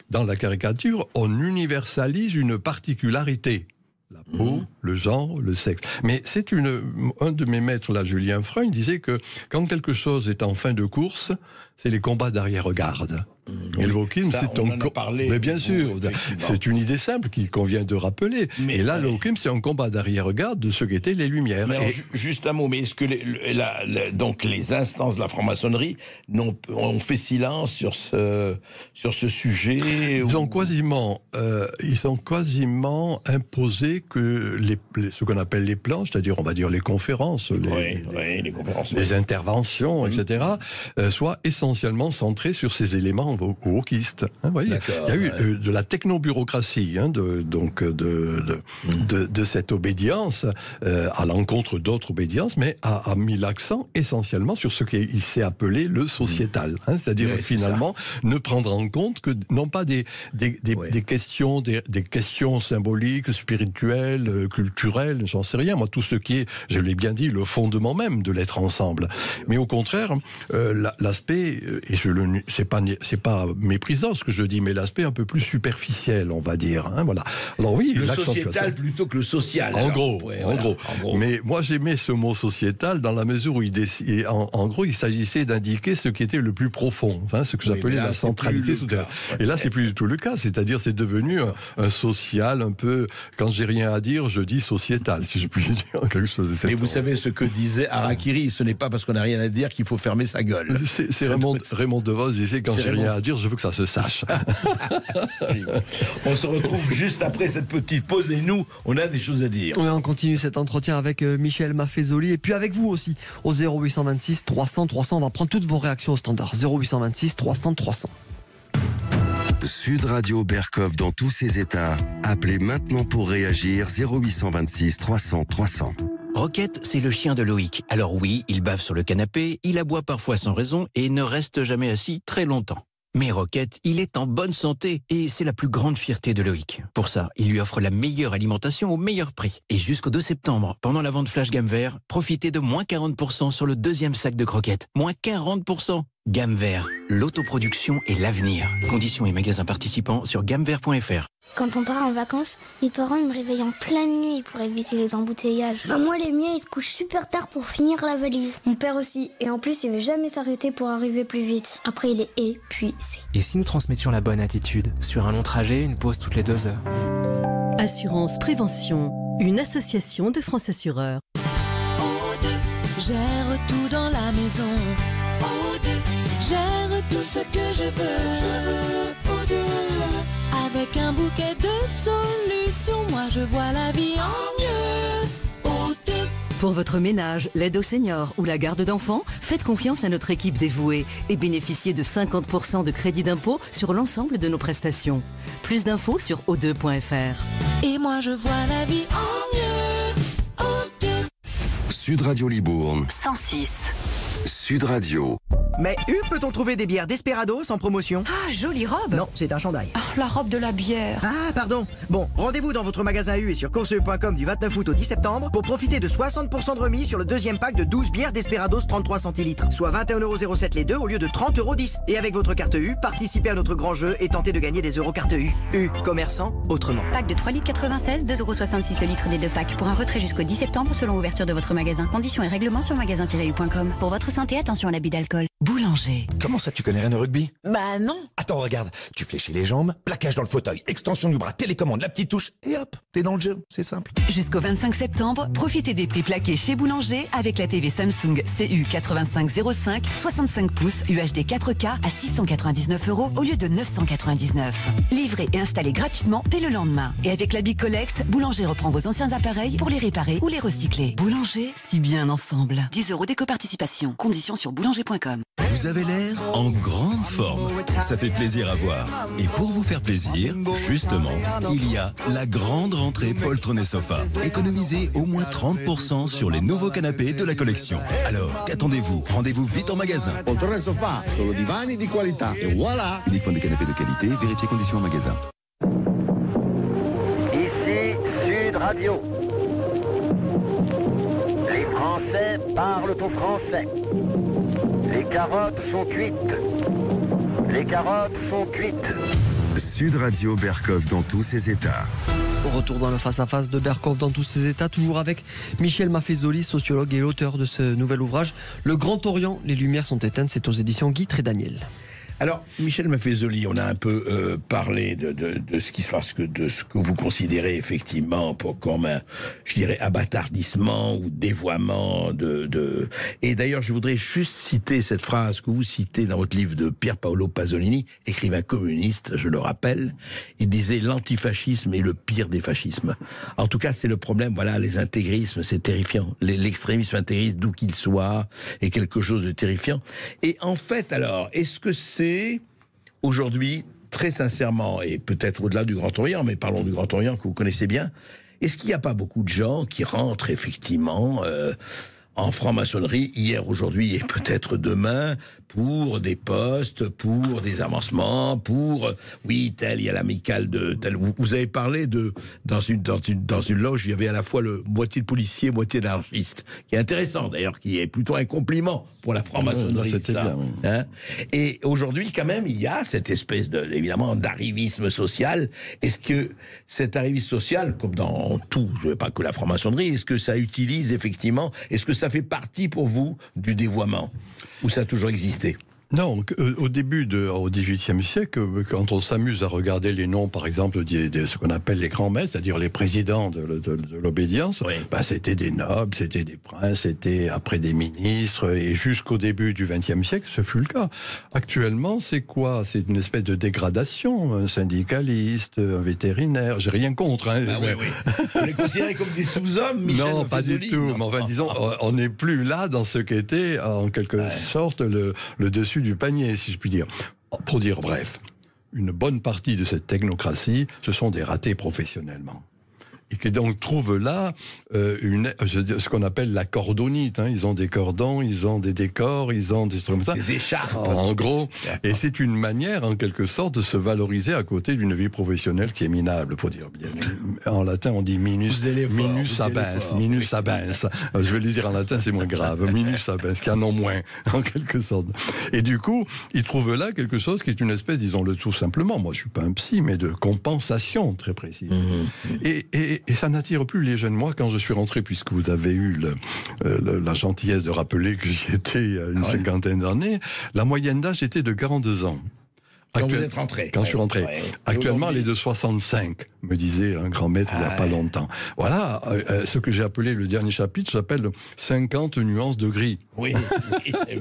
dans la caricature, on universalise une particularité. La peau, le genre, le sexe. Mais c'est un de mes maîtres, là, Julien Freund, disait que quand quelque chose est en fin de course, c'est les combats d'arrière-garde. Et le wokisme, c'est un combat. Mais bien sûr, c'est une idée simple qu'il convient de rappeler. Mais et là, le wokisme, c'est un combat d'arrière-garde de ce qu'étaient les Lumières. Mais alors, juste un mot, mais est-ce que donc les instances de la franc-maçonnerie ont fait silence sur ce sujet? Ils ont quasiment imposé que ce qu'on appelle les plans, c'est-à-dire, on va dire, les conférences, les interventions, etc., soient essentiellement centrées sur ces éléments wokistes. Hein, voyez. Il y a eu de la technobureaucratie, hein, de cette obédience à l'encontre d'autres obédiences, mais a mis l'accent essentiellement sur ce qu'il s'est appelé le sociétal. Hein, c'est-à-dire finalement ne prendre en compte que non pas des questions symboliques, spirituelles, culturelles, j'en sais rien, moi tout ce qui est, je l'ai bien dit, le fondement même de l'être ensemble. Mais au contraire, l'aspect, et c'est pas méprisant ce que je dis, mais l'aspect un peu plus superficiel, on va dire. Hein, voilà. Alors oui, le sociétal plutôt que le social. En gros. Mais moi j'aimais ce mot sociétal dans la mesure où en gros il s'agissait d'indiquer ce qui était le plus profond, hein, ce que j'appelais la centralité souterraine. Et là c'est plus du tout le cas, c'est-à-dire c'est devenu un social un peu, quand j'ai rien à dire, je dis sociétal, si je puis dire quelque chose de cette Mais vous savez ce que disait Harakiri, ce n'est pas parce qu'on n'a rien à dire qu'il faut fermer sa gueule. C'est Raymond Devos disait, quand j'ai rien à dire, je veux que ça se sache. On se retrouve juste après cette petite pause et nous, on a des choses à dire. On continue cet entretien avec Michel Maffezoli et puis avec vous aussi au 0826 300 300. On va prendre toutes vos réactions au standard 0826 300 300. Sud Radio Berkov dans tous ses états. Appelez maintenant pour réagir 0826 300 300. Roquette, c'est le chien de Loïc. Alors oui, il bave sur le canapé, il aboie parfois sans raison et ne reste jamais assis très longtemps. Mais Roquette, il est en bonne santé et c'est la plus grande fierté de Loïc. Pour ça, il lui offre la meilleure alimentation au meilleur prix. Et jusqu'au 2 septembre, pendant la vente Flash Gamme Vert, profitez de moins 40% sur le deuxième sac de croquettes. Moins 40%. Gamme Vert, l'autoproduction et l'avenir. Conditions et magasins participants sur gammevert.fr. Quand on part en vacances, mes parents me réveillent en pleine nuit pour éviter les embouteillages. Moi, les miens, ils se couchent super tard pour finir la valise. Mon père aussi. Et en plus, il veut jamais s'arrêter pour arriver plus vite. Après, il est épuisé. Et si nous transmettions la bonne attitude? Sur un long trajet, une pause toutes les 2 heures. Assurance Prévention, une association de France Assureurs. Gère tout dans la maison. Gère tout ce que je veux. Avec un bouquet de solutions, moi je vois la vie en mieux. Pour votre ménage, l'aide aux seniors ou la garde d'enfants, faites confiance à notre équipe dévouée et bénéficiez de 50% de crédit d'impôt sur l'ensemble de nos prestations. Plus d'infos sur o2.fr. Et moi je vois la vie en mieux. Sud Radio Libourne 106. Sud Radio. Mais peut-on trouver des bières Desperados en promotion? Ah, jolie robe. Non, c'est un chandail. Ah, la robe de la bière. Ah, pardon. Bon, rendez-vous dans votre magasin U et sur courseu.com du 29 août au 10 septembre pour profiter de 60% de remise sur le deuxième pack de 12 bières Desperados 33 centilitres, soit 21,07€ les deux au lieu de 30,10€. Et avec votre carte U, participez à notre grand jeu et tentez de gagner des euros carte U. U, commerçant, autrement. Pack de 3 litres 96, 2,66€ le litre des deux packs pour un retrait jusqu'au 10 septembre selon ouverture de votre magasin. Conditions et règlements sur magasin-u.com. Pour votre santé, attention à l'abus d'alcool. Boulanger. Comment ça, tu connais rien au rugby? Bah non. Attends, regarde. Tu fléchis les jambes, plaquage dans le fauteuil, extension du bras, télécommande, la petite touche, et hop, t'es dans le jeu. C'est simple. Jusqu'au 25 septembre, profitez des prix plaqués chez Boulanger avec la TV Samsung CU 8505, 65 pouces, UHD 4K à 699€ au lieu de 999. Livré et installé gratuitement dès le lendemain. Et avec la Big Collect, Boulanger reprend vos anciens appareils pour les réparer ou les recycler. Boulanger, si bien ensemble. 10€ d'éco-participation. Conditions sur boulanger.com. Vous avez l'air en grande forme. Ça fait plaisir à voir. Et pour vous faire plaisir, justement, il y a la grande rentrée Poltron Sofa. Économisez au moins 30% sur les nouveaux canapés de la collection. Alors, qu'attendez-vous? Rendez-vous vite en magasin. Poltron Sofa, solo divani di qualità. Et voilà! Uniquement des canapés de qualité, vérifiez conditions en magasin. Ici Sud Radio. Les Français parlent au français. Les carottes sont cuites. Les carottes sont cuites. Sud Radio Berkov dans tous ses états. Retour dans le face-à-face de Berkov dans tous ses états, toujours avec Michel Maffezoli, sociologue et auteur de ce nouvel ouvrage. Le Grand Orient, les lumières sont éteintes, c'est aux éditions Guy Trédaniel. Alors, Michel Maffezoli, on a un peu parlé de ce qui se passe, de ce que vous considérez effectivement comme un, je dirais, abattardissement ou dévoiement Et d'ailleurs, je voudrais juste citer cette phrase que vous citez dans votre livre de Pier Paolo Pasolini, écrivain communiste, je le rappelle. Il disait « L'antifascisme est le pire des fascismes ». En tout cas, c'est le problème, voilà, les intégrismes, c'est terrifiant. L'extrémisme intégriste, d'où qu'il soit, est quelque chose de terrifiant. Et en fait, alors, est-ce que c'est aujourd'hui, très sincèrement, et peut-être au-delà du Grand Orient, mais parlons du Grand Orient que vous connaissez bien, est-ce qu'il n'y a pas beaucoup de gens qui rentrent effectivement en franc-maçonnerie, hier, aujourd'hui et peut-être demain, pour des postes, pour des avancements, pour, oui, tel, il y a l'amicale de tel. Vous avez parlé de, dans une loge, il y avait à la fois le moitié de policier, moitié d'anarchiste, qui est intéressant d'ailleurs, qui est plutôt un compliment pour la franc-maçonnerie. C'était bien, oui. Hein. Et aujourd'hui, quand même, il y a cette espèce évidemment, d'arrivisme social. Est-ce que cet arrivisme social, comme dans tout, pas que la franc-maçonnerie, est-ce que ça utilise effectivement, est-ce que ça fait partie pour vous du dévoiement, ou ça a toujours existé? Non, au début, au XVIIIe siècle, quand on s'amuse à regarder les noms, par exemple, de ce qu'on appelle les grands maîtres, c'est-à-dire les présidents de l'obédience, oui. C'était des nobles, c'était des princes, c'était après des ministres, et jusqu'au début du XXe siècle, ce fut le cas. Actuellement, c'est quoi? C'est une espèce de dégradation, un syndicaliste, un vétérinaire, j'ai rien contre. Hein, oui. On les considère comme des sous-hommes, Michel Non, pas du tout, non. Mais enfin, disons, on n'est plus là dans ce qu'était, en quelque sorte, le dessus du panier, si je puis dire. Pour dire bref, une bonne partie de cette technocratie, ce sont des ratés professionnellement. Et qui donc trouvent là ce qu'on appelle la cordonite. Hein. Ils ont des cordons, ils ont des décors, ils ont des trucs comme ça. Des écharpes. En gros. Et c'est une manière, en quelque sorte, de se valoriser à côté d'une vie professionnelle qui est minable, pour dire bien. En latin, on dit minus abens. Je vais le dire en latin, c'est moins grave. Minus abens, qui en ont moins, en quelque sorte. Et du coup, ils trouvent là quelque chose qui est une espèce, disons-le tout simplement, moi je suis pas un psy, mais de compensation très précise. Et ça n'attire plus les jeunes. Moi, quand je suis rentré, puisque vous avez eu la gentillesse de rappeler que j'y étais il y a une cinquantaine d'années, la moyenne d'âge était de 42 ans. Quand vous êtes rentré. Quand je suis rentré. Actuellement, elle est de 65, me disait un grand maître il n'y a pas longtemps. Voilà, ce que j'ai appelé le dernier chapitre, j'appelle 50 nuances de gris. Oui.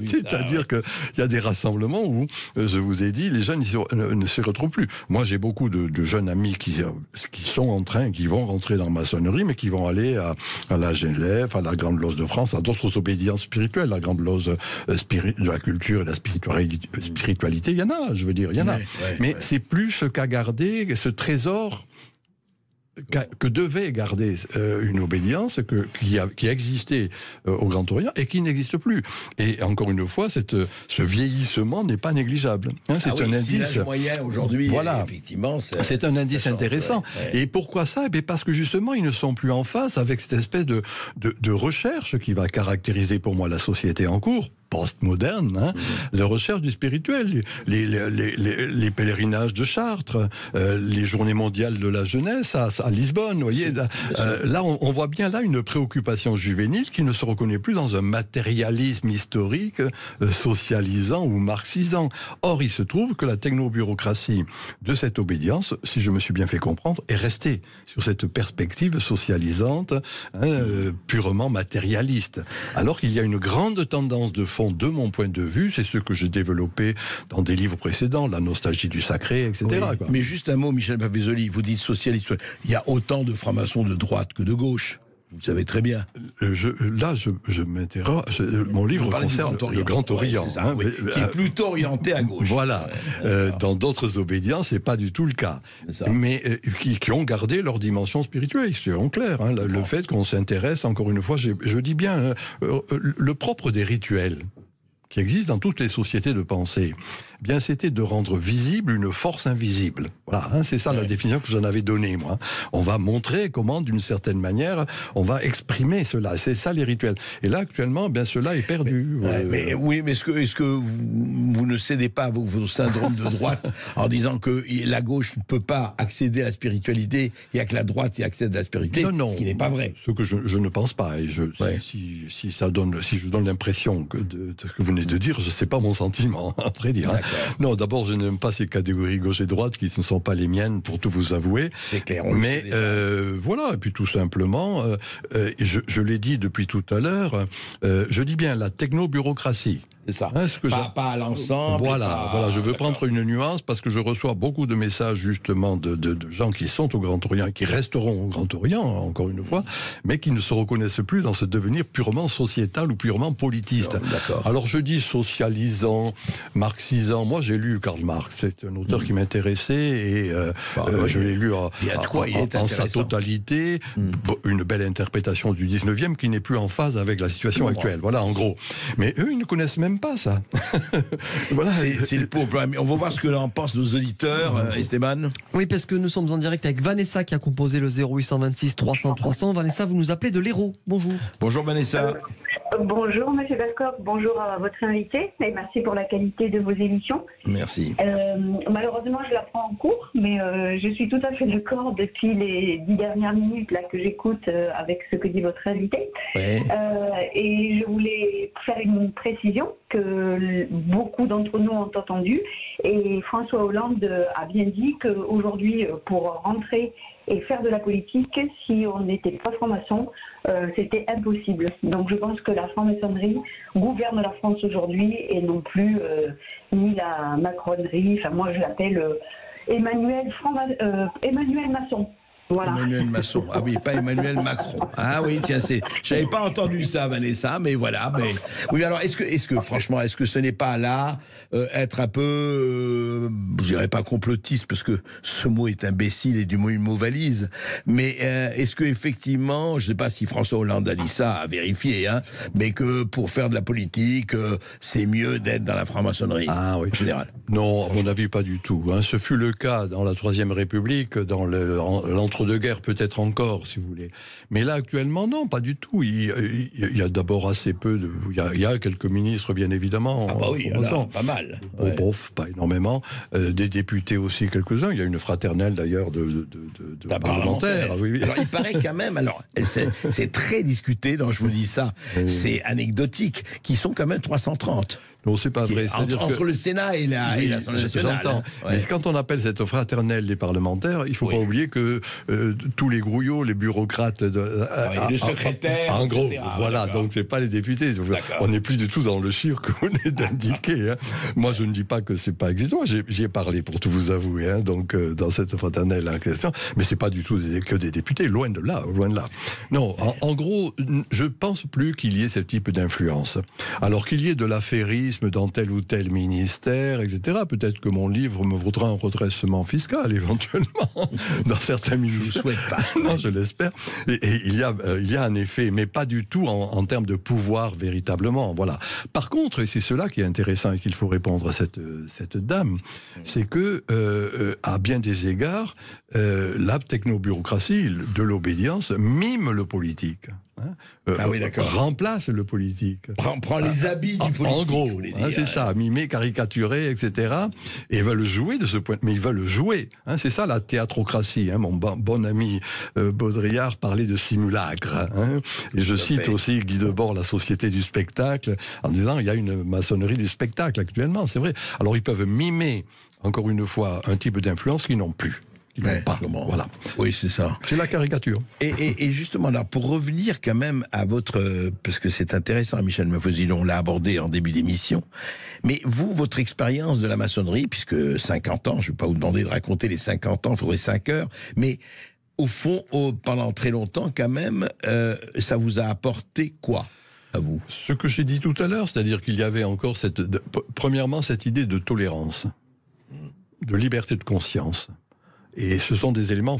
C'est-à-dire qu'il y a des rassemblements où, je vous ai dit, les jeunes ne se retrouvent plus. Moi, j'ai beaucoup de jeunes amis qui vont rentrer dans la maçonnerie, mais qui vont aller à la Genève, à la Grande Loge de France, à d'autres obédiences spirituelles, la Grande Loge de la culture et de la spiritualité, il y en a, je veux dire, il y en a. Mais c'est plus ce qu'a gardé, ce trésor que devait garder une obédience qui existait au Grand Orient et qui n'existe plus. Et encore une fois, ce vieillissement n'est pas négligeable. Hein, c'est un indice. Si l'âge moyen aujourd'hui, effectivement, c'est un indice intéressant. Et pourquoi ça? Parce que justement, ils ne sont plus en phase avec cette espèce de recherche qui va caractériser pour moi la société en cours. Post-moderne, hein, la recherche du spirituel, les pèlerinages de Chartres, les journées mondiales de la jeunesse à Lisbonne, vous voyez, là on voit bien là une préoccupation juvénile qui ne se reconnaît plus dans un matérialisme historique socialisant ou marxisant. Or, il se trouve que la technobureaucratie de cette obédience, si je me suis bien fait comprendre, est restée sur cette perspective socialisante, purement matérialiste. Alors qu'il y a une grande tendance de fond, de mon point de vue, c'est ce que j'ai développé dans des livres précédents, la nostalgie du sacré, etc. Oui, mais juste un mot, Michel Papézoli, vous dites socialiste, il y a autant de francs-maçons de droite que de gauche. Vous le savez très bien. Je m'interroge. Mon livre concerne le Grand Orient, qui est plutôt orienté à gauche. Voilà. Dans d'autres obédiences, c'est pas du tout le cas. Mais qui ont gardé leur dimension spirituelle, c'est en clair. Hein, le fait qu'on s'intéresse, encore une fois, je dis bien, le propre des rituels qui existent dans toutes les sociétés de pensée, bien c'était de rendre visible une force invisible. Voilà, hein, c'est ça la définition que j'en avais donnée, moi. On va montrer comment, d'une certaine manière, on va exprimer cela. C'est ça les rituels. Et là, actuellement, bien cela est perdu. Mais est-ce que vous ne cédez pas à vos syndromes de droite en disant que la gauche ne peut pas accéder à la spiritualité, il n'y a que la droite qui accède à la spiritualité, ce qui n'est pas vrai. Ce que je ne pense pas. Et si je donne l'impression de ce que vous venez de dire, je ne sais pas mon sentiment, à vrai dire. Hein. Non, d'abord, je n'aime pas ces catégories gauche et droite qui ne sont pas les miennes, pour tout vous avouer. C'est clair. Mais voilà, et puis tout simplement, je l'ai dit depuis tout à l'heure, je dis bien la technobureaucratie C'est ça. Pas à l'ensemble. Voilà, je veux prendre une nuance parce que je reçois beaucoup de messages justement de gens qui sont au Grand Orient, qui resteront au Grand Orient, encore une fois, mais qui ne se reconnaissent plus dans ce devenir purement sociétal ou purement politiste. Alors je dis socialisant, marxisant. Moi j'ai lu Karl Marx, c'est un auteur qui m'intéressait et je l'ai lu en sa totalité. Une belle interprétation du 19e qui n'est plus en phase avec la situation actuelle. Voilà, en gros. Mais eux, ils ne connaissent même pas ça. Voilà. C'est le pauvre. On va voir ce que en pensent nos auditeurs, Esteban. Oui, parce que nous sommes en direct avec Vanessa qui a composé le 0826 300 300. Vanessa, vous nous appelez de l'Hérault. Bonjour. Bonjour Vanessa. Bonjour Monsieur Berkoff, bonjour à votre invité et merci pour la qualité de vos émissions. Merci. Malheureusement, je la prends en cours, mais je suis tout à fait d'accord depuis les 10 dernières minutes là que j'écoute avec ce que dit votre invité. Ouais. Et je voulais faire une précision que beaucoup d'entre nous ont entendu. Et François Hollande a bien dit qu'aujourd'hui, pour rentrer et faire de la politique, si on n'était pas franc-maçon, c'était impossible. Donc je pense que la franc-maçonnerie gouverne la France aujourd'hui et non plus ni la macronerie. Enfin, moi je l'appelle Emmanuel Maçon. Voilà. Emmanuel Maçon. Ah oui, pas Emmanuel Macron. Ah oui, tiens, j'avais pas entendu ça, Vanessa, mais voilà. Mais oui, alors est-ce que franchement, est-ce que ce n'est pas là être un peu, je dirais pas complotiste, parce que ce mot est imbécile et du mot valise. Mais est-ce que effectivement, je sais pas si François Hollande a dit ça, à vérifier, hein, mais que pour faire de la politique, c'est mieux d'être dans la franc-maçonnerie. Ah oui, général. Non, à mon avis, pas du tout. Hein. Ce fut le cas dans la Troisième République, dans l'entre-deux-guerres peut-être encore, si vous voulez. Mais là, actuellement, non, pas du tout. Il y a d'abord assez peu de... Il y a quelques ministres, bien évidemment. Ah bah oui, alors, pas mal. Ouais. Pas énormément. Des députés aussi, quelques-uns. Il y a une fraternelle, d'ailleurs, de parlementaires. Oui. Alors, il paraît quand même... Alors, c'est très discuté, donc je vous dis ça. Oui. C'est anecdotique, qui sont quand même 330. Non, c'est pas vrai. Entre le Sénat et l'Assemblée nationale. J'entends. Ouais. Mais quand on appelle cette fraternelle des parlementaires, il ne faut pas oublier que tous les grouillots, les bureaucrates, le secrétaire, en gros, etc. voilà. Donc c'est pas les députés. On n'est plus du tout dans le chiffre que vous venez d'indiquer. Hein. Moi, je ne dis pas que c'est pas existant. J'y ai parlé pour tout vous avouer. Hein, donc dans cette fraternelle en question, mais c'est pas du tout que des députés. Loin de là, loin de là. Non, en gros, je pense plus qu'il y ait ce type d'influence. Alors qu'il y ait de l'affairisme dans tel ou tel ministère, etc. Peut-être que mon livre me vaudra un redressement fiscal, éventuellement, dans certains ministères. Je ne souhaite pas. Non, je l'espère. Et il y a un effet, mais pas du tout en termes de pouvoir, véritablement. Voilà. Par contre, et c'est cela qui est intéressant et qu'il faut répondre à cette dame, c'est que, à bien des égards, la technobureaucratie de l'obédience mime le politique. Remplace le politique. Prend les habits du politique. En gros, c'est ça, mimer, caricaturer, etc. Et ils veulent jouer de ce point, mais ils veulent jouer. Hein, c'est ça la théatrocratie. Hein. Mon bon ami Baudrillard parlait de simulacre. Hein, et je cite aussi Guy Debord, La Société du spectacle, en disant il y a une maçonnerie du spectacle actuellement, c'est vrai. Alors ils peuvent mimer, encore une fois, un type d'influence qu'ils n'ont plus. Voilà. Oui, c'est ça. C'est la caricature. Et justement, là, pour revenir quand même à votre... Parce que c'est intéressant, Michel Meufozil, on l'a abordé en début d'émission. Mais vous, votre expérience de la maçonnerie, puisque 50 ans, je ne vais pas vous demander de raconter les 50 ans, il faudrait 5 heures, mais au fond, pendant très longtemps, quand même, ça vous a apporté quoi à vous? Ce que j'ai dit tout à l'heure, c'est-à-dire qu'il y avait encore premièrement cette idée de tolérance, de liberté de conscience. Et ce sont des éléments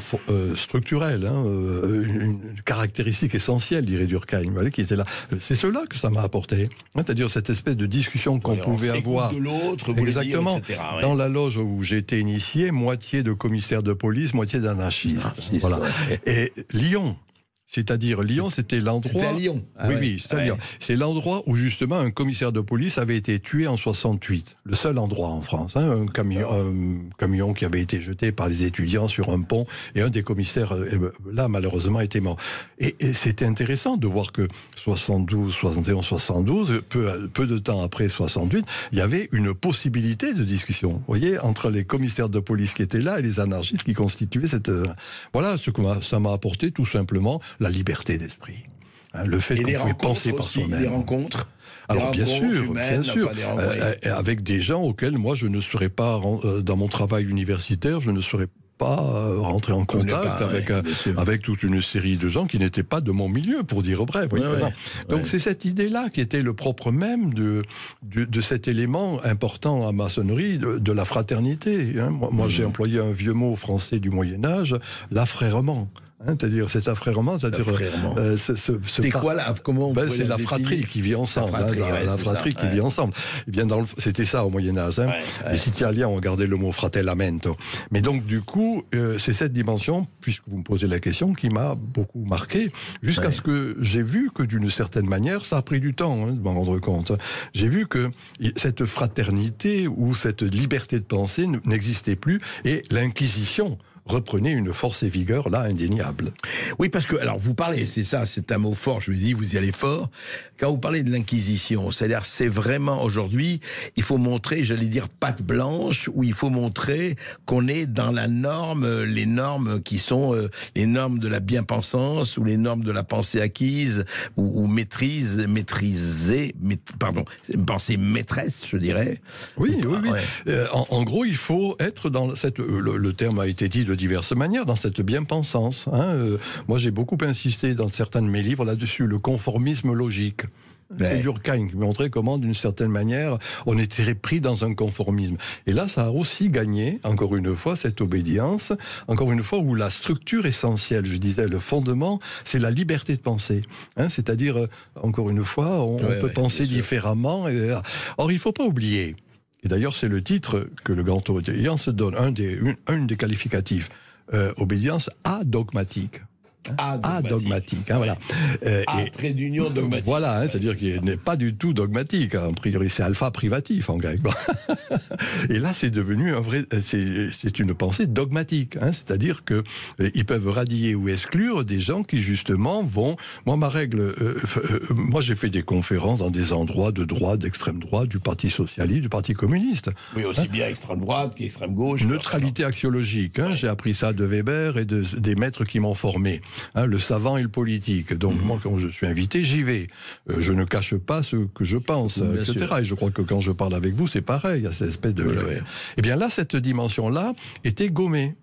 structurels, hein, une caractéristique essentielle, dirait Durkheim, qui était là. C'est cela que ça m'a apporté. Hein, c'est-à-dire cette espèce de discussion qu'on pouvait avoir. De l'autre, exactement. Dire, etc., ouais. Dans la loge où j'ai été initié, moitié de commissaires de police, moitié d'anarchistes. Voilà. Et Lyon. C'est-à-dire Lyon, c'était l'endroit... C'était à Lyon. C'était à Lyon. C'est l'endroit où justement un commissaire de police avait été tué en 68. Le seul endroit en France. Hein, un camion qui avait été jeté par les étudiants sur un pont et un des commissaires, là, malheureusement, était mort. Et c'était intéressant de voir que 71, 72, peu de temps après 68, il y avait une possibilité de discussion, vous voyez, entre les commissaires de police qui étaient là et les anarchistes qui constituaient cette... Voilà ce que ça m'a apporté, tout simplement, la liberté d'esprit. Le fait qu'on puisse penser par soi-même. Des rencontres. Alors bien sûr, avec des gens auxquels moi je ne serais pas, dans mon travail universitaire, je ne serais pas rentrer en contact avec toute une série de gens qui n'étaient pas de mon milieu, pour dire vrai. Donc c'est cette idée-là qui était le propre même de cet élément important à maçonnerie, de la fraternité. Moi j'ai employé un vieux mot français du Moyen-Âge, l'affrèrement. C'est-à-dire cet affrèrement, c'est quoi là? Comment c'est la fratrie qui vit ensemble. La fratrie qui vit ensemble. Eh bien, c'était ça au Moyen-Âge. Les Italiens ont gardé le mot fratellamento. Mais donc, du coup, c'est cette dimension, puisque vous me posez la question, qui m'a beaucoup marqué, jusqu'à ce que j'ai vu que d'une certaine manière, ça a pris du temps de m'en rendre compte. J'ai vu que cette fraternité ou cette liberté de penser n'existait plus, et l'Inquisition reprenez une force et vigueur là indéniable. Oui, parce que, alors vous parlez, c'est ça, c'est un mot fort, je me dis, vous y allez fort, quand vous parlez de l'Inquisition, c'est-à-dire c'est vraiment aujourd'hui, il faut montrer, j'allais dire patte blanche, où il faut montrer qu'on est dans la norme, les normes qui sont les normes de la bien-pensance, ou les normes de la pensée acquise, ou maîtrisée, pensée maîtresse, je dirais. Oui. En gros, il faut être dans cette... Le terme a été dit de diverses manières, dans cette bien-pensance. Moi, j'ai beaucoup insisté dans certains de mes livres là-dessus, le conformisme logique. C'est Durkheim qui montrait comment, d'une certaine manière, on était pris dans un conformisme. Et là, ça a aussi gagné, encore une fois, cette obédience, encore une fois, où la structure essentielle, je disais, le fondement, c'est la liberté de penser. C'est-à-dire, encore une fois, on peut penser différemment. Or, il ne faut pas oublier, et d'ailleurs, c'est le titre que le Grand Obédience donne, un des qualificatifs. Obédience adogmatique. Adogmatique, voilà. Trait d'union dogmatique. Voilà, c'est-à-dire qu'il n'est pas du tout dogmatique. A priori, c'est alpha privatif en grec. Et là, c'est devenu un vrai. C'est une pensée dogmatique. C'est-à-dire que ils peuvent radier ou exclure des gens qui justement vont. Moi, ma règle. Moi, j'ai fait des conférences dans des endroits de droite, d'extrême droite, du Parti socialiste, du Parti communiste. Oui, aussi bien extrême droite qu'extrême gauche. Neutralité axiologique. J'ai appris ça de Weber et des maîtres qui m'ont formé. Le savant et le politique. Donc moi, quand je suis invité, j'y vais. Je ne cache pas ce que je pense, etc. Et je crois que quand je parle avec vous, c'est pareil. Il y a cette espèce de... Eh bien là, cette dimension-là était gommée.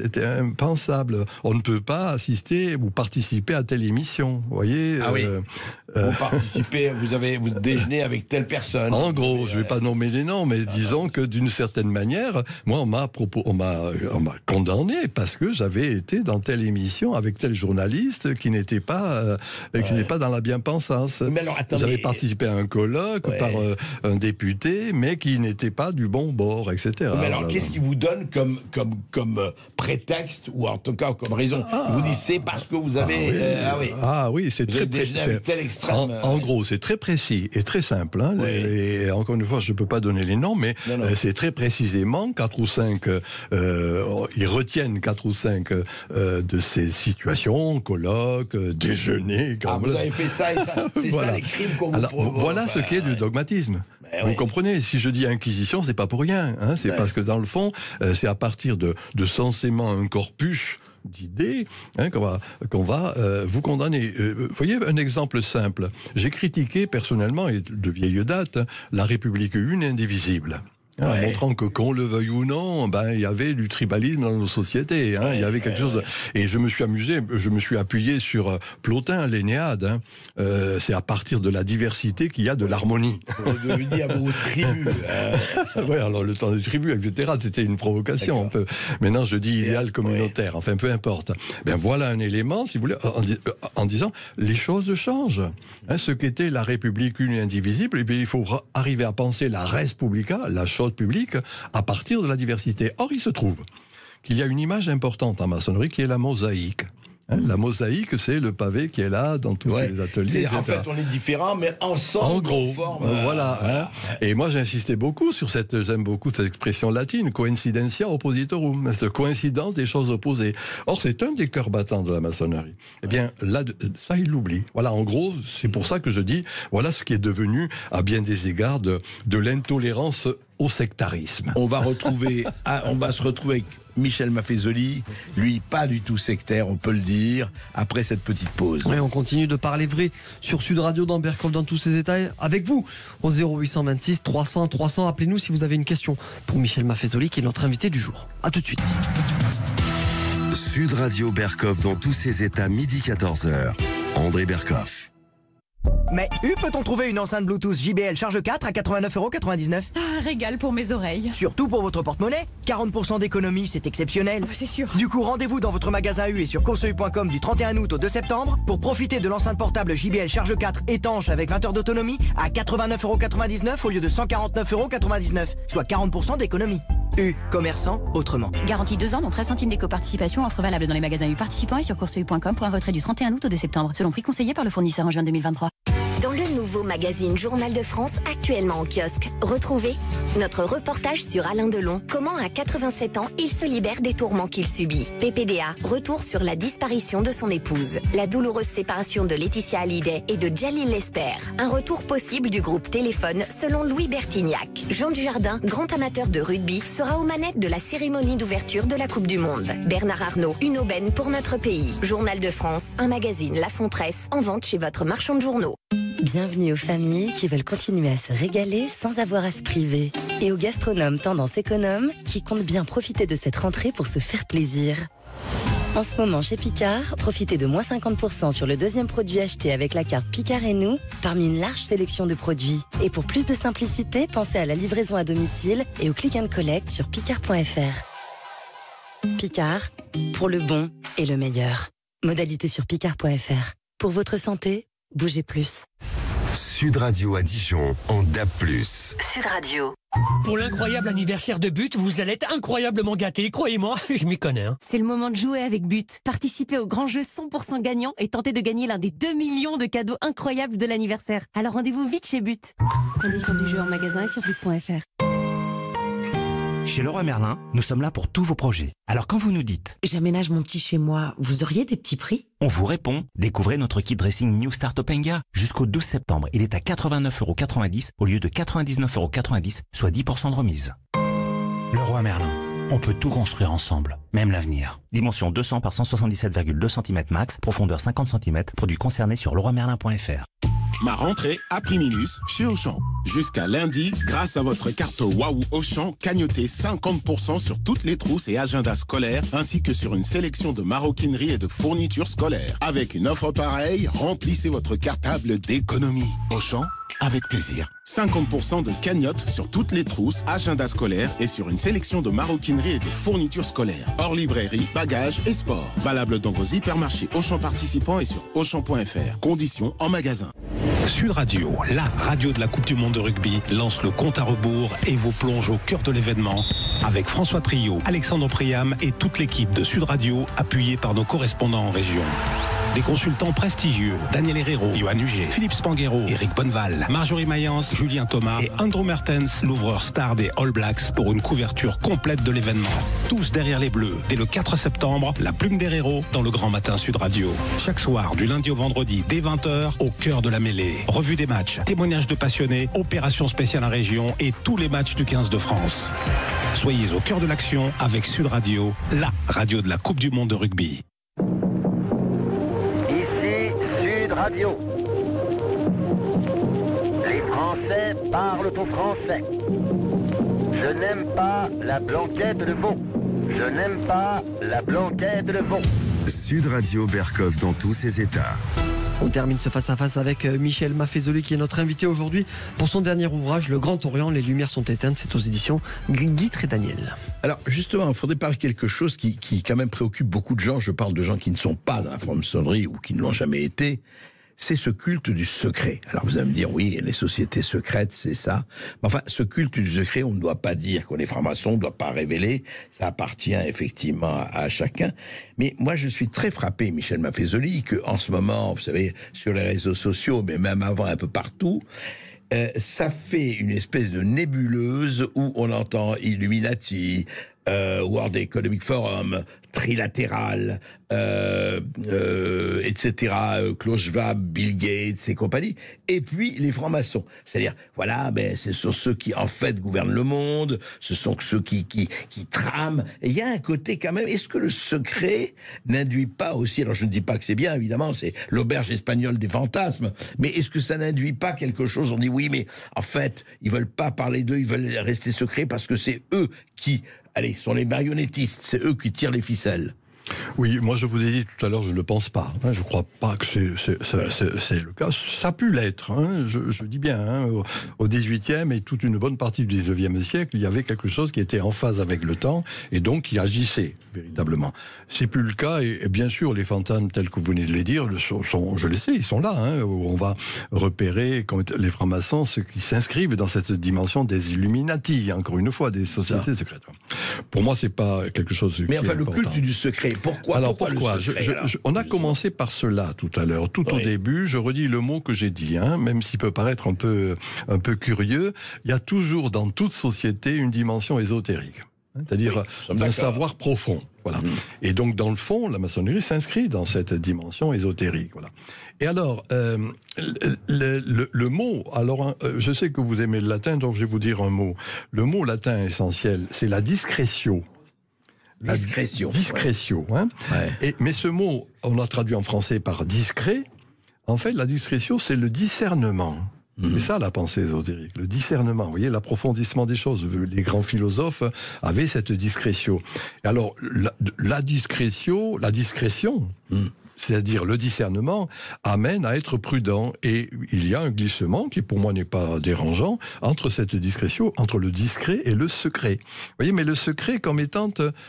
C'était impensable. On ne peut pas assister ou participer à telle émission. Vous voyez. Vous participez, vous déjeunez avec telle personne. En gros, je ne vais pas nommer les noms, mais disons que d'une certaine manière, moi, on m'a condamné parce que j'avais été dans telle émission avec tel journaliste qui n'était pas, dans la bien-pensance. J'avais participé à un colloque par un député, mais qui n'était pas du bon bord, etc. Mais alors, qu'est-ce qui vous donne comme prétexte, ou en tout cas comme raison? Vous dites c'est parce que vous avez... c'est très précis. En gros, c'est très précis et très simple. Et encore une fois, je ne peux pas donner les noms, mais c'est très précisément 4 ou 5... ils retiennent 4 ou 5 de ces situations, colloques, déjeuners... vous avez fait ça et ça. C'est ça les crimes qu'on vous propose. Voilà ce qu'est du dogmatisme. Vous comprenez, si je dis Inquisition, c'est pas pour rien. C'est parce que dans le fond, c'est à partir de censément un corpus d'idées qu'on va vous condamner. Vous voyez, un exemple simple. J'ai critiqué personnellement, et de vieille date, la République une et indivisible. Montrant que, qu'on le veuille ou non, il y avait du tribalisme dans nos sociétés. Il y avait quelque chose. Et je me suis amusé, je me suis appuyé sur Plotin, l'Énéade. C'est à partir de la diversité qu'il y a de l'harmonie. Vous devenez à vos tribus. Alors le temps des tribus, etc., c'était une provocation un peu. Maintenant, je dis idéal communautaire. Enfin, peu importe. Voilà un élément, si vous voulez, en disant les choses changent. Ce qu'était la République une et indivisible, il faut arriver à penser la res publica, la chose publique, à partir de la diversité. Or, il se trouve qu'il y a une image importante en maçonnerie qui est la mosaïque. La mosaïque, c'est le pavé qui est là dans tous les ateliers. En fait, on est différents, mais ensemble, en gros, on forme. Et moi, j'insistais beaucoup sur j'aime beaucoup cette expression latine, coincidentia oppositorum, cette coïncidence des choses opposées. Or, c'est un des cœurs battants de la maçonnerie. Eh bien, là, ça, il l'oublie. Voilà, en gros, c'est pour ça que je dis, voilà ce qui est devenu, à bien des égards, de l'intolérance au sectarisme. On va se retrouver avec Michel Maffezoli, lui pas du tout sectaire, on peut le dire, après cette petite pause. Oui, on continue de parler vrai sur Sud Radio dans Berkov dans tous ses états avec vous au 0826 300 300. Appelez-nous si vous avez une question pour Michel Maffezoli qui est notre invité du jour. A tout de suite. Sud Radio Berkov dans tous ses états, midi 14h. André Berkov. Mais peut-on trouver une enceinte Bluetooth JBL Charge 4 à 89,99 €? Ah, régal pour mes oreilles. Surtout pour votre porte-monnaie. 40% d'économie, c'est exceptionnel. Ah bah c'est sûr. Du coup, rendez-vous dans votre magasin U et sur courseu.com du 31 août au 2 septembre pour profiter de l'enceinte portable JBL Charge 4 étanche avec 20 heures d'autonomie à 89,99 € au lieu de 149,99 €, soit 40% d'économie. U, commerçant autrement. Garantie 2 ans, dont 13 centimes d'éco-participation, offre valable dans les magasins U participants et sur courseu.com pour un retrait du 31 août au 2 septembre, selon prix conseillé par le fournisseur en juin 2023. Dans le nouveau magazine Journal de France, actuellement en kiosque, retrouvez notre reportage sur Alain Delon. Comment à 87 ans, il se libère des tourments qu'il subit. PPDA, retour sur la disparition de son épouse. La douloureuse séparation de Laetitia Hallyday et de Djalil Lesper. Un retour possible du groupe Téléphone selon Louis Bertignac. Jean Dujardin, grand amateur de rugby, sera aux manettes de la cérémonie d'ouverture de la Coupe du Monde. Bernard Arnault, une aubaine pour notre pays. Journal de France, un magazine La Fontresse, en vente chez votre marchand de journaux. Bienvenue aux familles qui veulent continuer à se régaler sans avoir à se priver. Et aux gastronomes tendance économe qui comptent bien profiter de cette rentrée pour se faire plaisir. En ce moment chez Picard, profitez de moins 50% sur le deuxième produit acheté avec la carte Picard et nous, parmi une large sélection de produits. Et pour plus de simplicité, pensez à la livraison à domicile et au click and collect sur picard.fr. Picard, pour le bon et le meilleur. Modalité sur picard.fr. Pour votre santé, bougez plus. Sud Radio à Dijon en DAB+. Sud Radio. Pour l'incroyable anniversaire de But, vous allez être incroyablement gâtés. Croyez-moi, je m'y connais. Hein. C'est le moment de jouer avec But. Participez au grand jeu 100% gagnant et tentez de gagner l'un des 2 millions de cadeaux incroyables de l'anniversaire. Alors rendez-vous vite chez But. Conditions du jeu en magasin et sur but.fr. Chez Leroy Merlin, nous sommes là pour tous vos projets. Alors quand vous nous dites « J'aménage mon petit chez moi », vous auriez des petits prix ? On vous répond « Découvrez notre kit dressing New Start Openga ». Jusqu'au 12 septembre, il est à 89,90 € au lieu de 99,90 €, soit 10% de remise. Leroy Merlin, on peut tout construire ensemble, même l'avenir. Dimension 200 par 177,2 cm max, profondeur 50 cm, produit concerné sur leroymerlin.fr. Ma rentrée à prix minus chez Auchan. Jusqu'à lundi, grâce à votre carte Waouh Auchan, cagnotez 50% sur toutes les trousses et agendas scolaires, ainsi que sur une sélection de maroquinerie et de fournitures scolaires. Avec une offre pareille, remplissez votre cartable d'économie. Auchan, avec plaisir. 50% de cagnotte sur toutes les trousses, agendas scolaires et sur une sélection de maroquinerie et de fournitures scolaires. Hors librairie, bagages et sport. Valable dans vos hypermarchés Auchan participants et sur Auchan.fr. Conditions en magasin. Sud Radio, la radio de la Coupe du Monde de rugby, lance le compte à rebours et vous plonge au cœur de l'événement avec François Trio, Alexandre Priam et toute l'équipe de Sud Radio, appuyée par nos correspondants en région. Des consultants prestigieux, Daniel Herrero, Johan Huget, Philippe Spanghero, Eric Bonneval, Marjorie Mayence, Julien Thomas et Andrew Mertens, l'ouvreur star des All Blacks, pour une couverture complète de l'événement. Tous derrière les Bleus, dès le 4 septembre, la plume d'Herrero dans le Grand Matin Sud Radio. Chaque soir, du lundi au vendredi, dès 20h, au cœur de la mêlée. Revue des matchs, témoignages de passionnés, opérations spéciales en région et tous les matchs du 15 de France. Soyez au cœur de l'action avec Sud Radio, la radio de la Coupe du Monde de rugby. Sud Radio. Les Français parlent au français. Je n'aime pas la blanquette de veau. Je n'aime pas la blanquette de veau. Sud Radio Berkov dans tous ses états. On termine ce face-à-face avec Michel Maffezoli qui est notre invité aujourd'hui pour son dernier ouvrage, Le Grand Orient, les lumières sont éteintes. C'est aux éditions Guitre et Daniel. Alors justement, il faudrait parler de quelque chose qui quand même préoccupe beaucoup de gens. Je parle de gens qui ne sont pas dans la franc-maçonnerie ou qui ne l'ont jamais été. C'est ce culte du secret. Alors vous allez me dire, oui, les sociétés secrètes, c'est ça. Mais enfin, ce culte du secret, on ne doit pas dire qu'on est franc-maçon, on ne doit pas révéler. Ça appartient effectivement à chacun. Mais moi, je suis très frappé, Michel Maffezoli, qu'en ce moment, vous savez, sur les réseaux sociaux, mais même avant un peu partout, ça fait une espèce de nébuleuse où on entend Illuminati, World Economic Forum, trilatéral, etc., Klaus Schwab, Bill Gates et compagnie, et puis les francs-maçons. C'est-à-dire, voilà, ce sont ceux qui, en fait, gouvernent le monde, ce sont ceux qui trament. Et il y a un côté quand même, est-ce que le secret n'induit pas aussi, alors je ne dis pas que c'est bien, évidemment, c'est l'auberge espagnole des fantasmes, mais est-ce que ça n'induit pas quelque chose? On dit oui, mais en fait, ils veulent pas parler d'eux, ils veulent rester secrets parce que c'est eux qui, sont les marionnettistes, c'est eux qui tirent les ficelles. Oui, moi je vous ai dit tout à l'heure, je ne le pense pas. Hein, je ne crois pas que c'est le cas. Ça a pu l'être, hein, je dis bien. Hein, au XVIIIe et toute une bonne partie du XIXe siècle, il y avait quelque chose qui était en phase avec le temps et donc qui agissait véritablement. C'est plus le cas et bien sûr les fantasmes tels que vous venez de les dire, je les sais, ils sont là. Hein, où on va repérer, comme les francs-maçons, ceux qui s'inscrivent dans cette dimension des Illuminati, encore une fois, des sociétés secrètes. Pour moi, c'est pas quelque chose. Mais enfin, le culte du secret. Pourquoi on a commencé par cela tout à l'heure. Tout au début, je redis le mot que j'ai dit, hein, même s'il peut paraître un peu curieux, il y a toujours dans toute société une dimension ésotérique. C'est-à-dire un savoir profond. Voilà. Et donc, dans le fond, la maçonnerie s'inscrit dans cette dimension ésotérique. Voilà. Et alors, le mot, alors, je sais que vous aimez le latin, donc je vais vous dire un mot. Le mot latin essentiel, c'est la discrétio. Discrétio. Hein. Mais ce mot, on l'a traduit en français par discret. En fait, la discrétio, c'est le discernement. C'est ça la pensée ésotérique, le discernement. Vous voyez, l'approfondissement des choses. Les grands philosophes avaient cette discrétio. Et alors, la discrétion, c'est-à-dire le discernement, amène à être prudent. Et il y a un glissement qui, pour moi, n'est pas dérangeant entre cette discrétion, entre le discret et le secret. Vous voyez, mais le secret comme étant,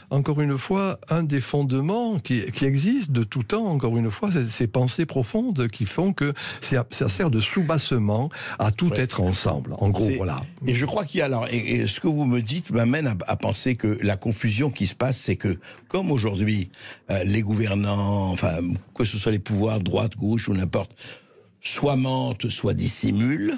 encore une fois, un des fondements qui existe de tout temps, encore une fois, ces pensées profondes qui font que ça sert de soubassement à tout être ensemble. En gros, voilà. Et je crois qu'il y a, alors, et ce que vous me dites m'amène à penser que la confusion qui se passe, c'est que, comme aujourd'hui, les gouvernants, enfin, que ce soit les pouvoirs, droite, gauche ou n'importe, soit mentent, soit dissimulent,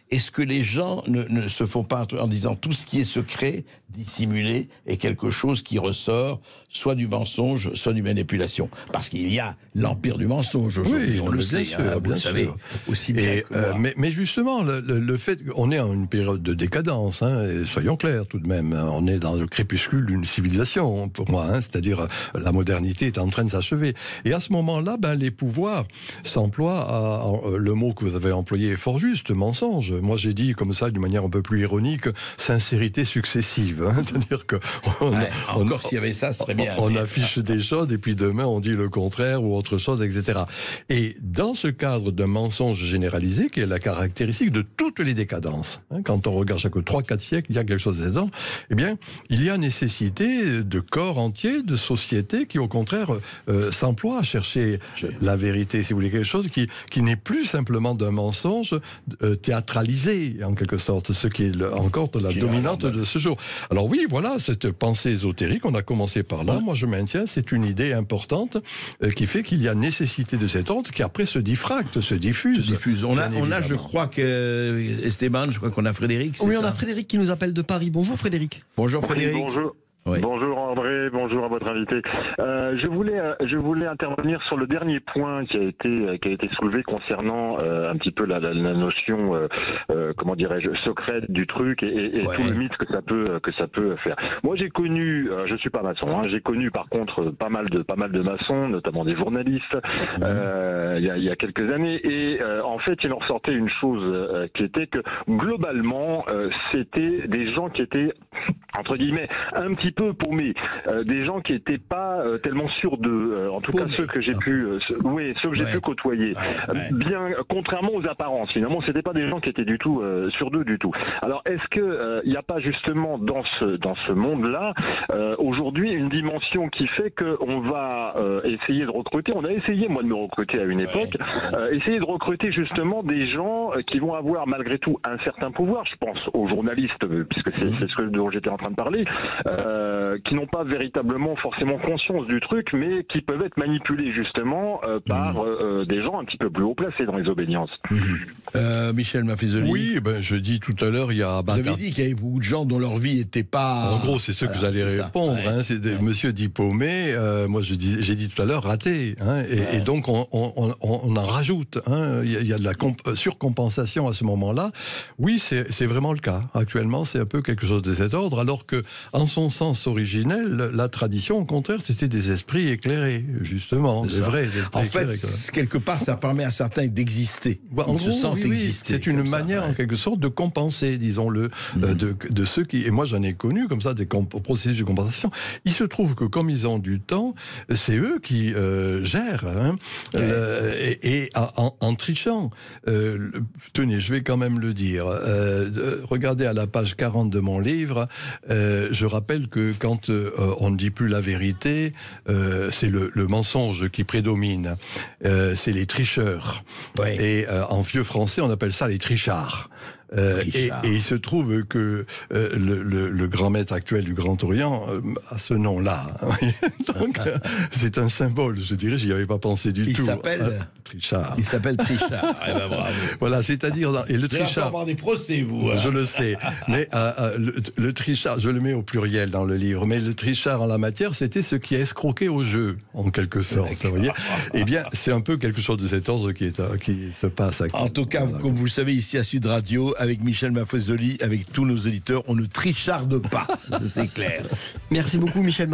est-ce que les gens ne se font pas en disant tout ce qui est secret, dissimulé, est quelque chose qui ressort soit du mensonge, soit d'une manipulation? Parce qu'il y a l'empire du mensonge aujourd'hui, on le sait, vous le savez, aussi bien que moi. Mais justement, le fait qu'on est en une période de décadence, hein, et soyons clairs tout de même, on est dans le crépuscule d'une civilisation, pour moi, hein, c'est-à-dire la modernité est en train de s'achever. Et à ce moment-là, les pouvoirs s'emploient à, le mot que vous avez employé est fort juste, mensonge. Moi j'ai dit comme ça, d'une manière un peu plus ironique, sincérité successive. Hein, c'est-à-dire que encore s'il y avait ça, ce serait bien. On affiche des choses et puis demain on dit le contraire ou autre chose, etc. Et dans ce cadre d'un mensonge généralisé, qui est la caractéristique de toutes les décadences, hein, quand on regarde chaque 3-4 siècles, il y a quelque chose dedans, eh bien, il y a nécessité de corps entiers, de sociétés qui, au contraire, s'emploient à chercher la vérité, si vous voulez, quelque chose qui n'est plus simplement d'un mensonge théâtralisé, en quelque sorte, ce qui est encore la dominante de ce jour. Alors oui, voilà, cette pensée ésotérique, on a commencé par là, moi je maintiens, c'est une idée importante qui fait qu'il y a nécessité de cet ordre qui après se diffracte, se diffuse. On a, je crois que, Esteban, je crois qu'on a Frédéric, oui, on a Frédéric qui nous appelle de Paris. Bonjour Frédéric. Bonjour Frédéric. Bonjour. Oui. Bonjour André, bonjour à votre invité. Je voulais intervenir sur le dernier point qui a été soulevé concernant un petit peu la notion, comment dirais-je, secrète du truc et tout le mythe que ça peut faire. Moi j'ai connu, je suis pas maçon, hein, j'ai connu par contre pas mal de maçons, notamment des journalistes, il y a quelques années, et en fait il en ressortait une chose qui était que globalement c'était des gens qui étaient entre guillemets un petit peu paumés, des gens qui n'étaient pas tellement sûrs d'eux, en tout cas ceux que j'ai pu côtoyer, bien contrairement aux apparences. Finalement, c'était pas des gens qui étaient du tout sûrs d'eux du tout. Alors, est-ce que il n'y a pas justement dans ce monde-là aujourd'hui une dimension qui fait que on va essayer de recruter? On a essayé, moi, de me recruter à une époque, essayer de recruter justement des gens qui vont avoir malgré tout un certain pouvoir. Je pense aux journalistes, puisque c'est ce dont j'étais en train de parler, qui n'ont pas véritablement forcément conscience conscience du truc, mais qui peuvent être manipulés justement par des gens un petit peu plus haut placés dans les obédiences. Michel Maffezoli. Oui, je dis tout à l'heure, il y a... Vous avez dit qu'il y avait beaucoup de gens dont leur vie n'était pas... En gros, c'est ce que j'allais répondre. Ça, ouais. C'est monsieur diplômé, moi j'ai dit tout à l'heure raté. Et donc on en rajoute. Il y a de la surcompensation à ce moment-là. Oui, c'est vraiment le cas. Actuellement, c'est un peu quelque chose de cet ordre, alors que en son sens originel, la tradition, au contraire, c'était des esprits éclairés, justement. Des vrais esprits éclairés. Quelque part, ça permet à certains d'exister. En gros, c'est une manière, en quelque sorte, de compenser, disons-le, de ceux qui... Et moi, j'en ai connu, comme ça, des processus de compensation. Il se trouve que, comme ils ont du temps, c'est eux qui gèrent. Et en trichant, tenez, je vais quand même le dire. Regardez à la page 40 de mon livre, je rappelle que quand on ne dit plus la vérité, c'est le mensonge qui prédomine. C'est les tricheurs. Et en vieux français, on appelle ça les trichards. Et il se trouve que le grand maître actuel du Grand Orient a ce nom-là. Donc, c'est un symbole, je dirais, j'y avais pas pensé du tout. Il s'appelle Trichard. Il s'appelle Trichard. Bravo. Voilà, c'est-à-dire... Et le Trichard... Vous allez avoir des procès, vous. Je le sais. Mais le Trichard, je le mets au pluriel dans le livre, mais le Trichard en la matière, c'était ce qui a escroqué au jeu, en quelque sorte. Vous voyez. Eh bien, c'est un peu quelque chose de cet ordre qui se passe actuellement. En tout cas, comme vous le savez, ici à Sud Radio, avec Michel Maffezoli, avec tous nos auditeurs, on ne tricharde pas, c'est clair. Merci beaucoup Michel.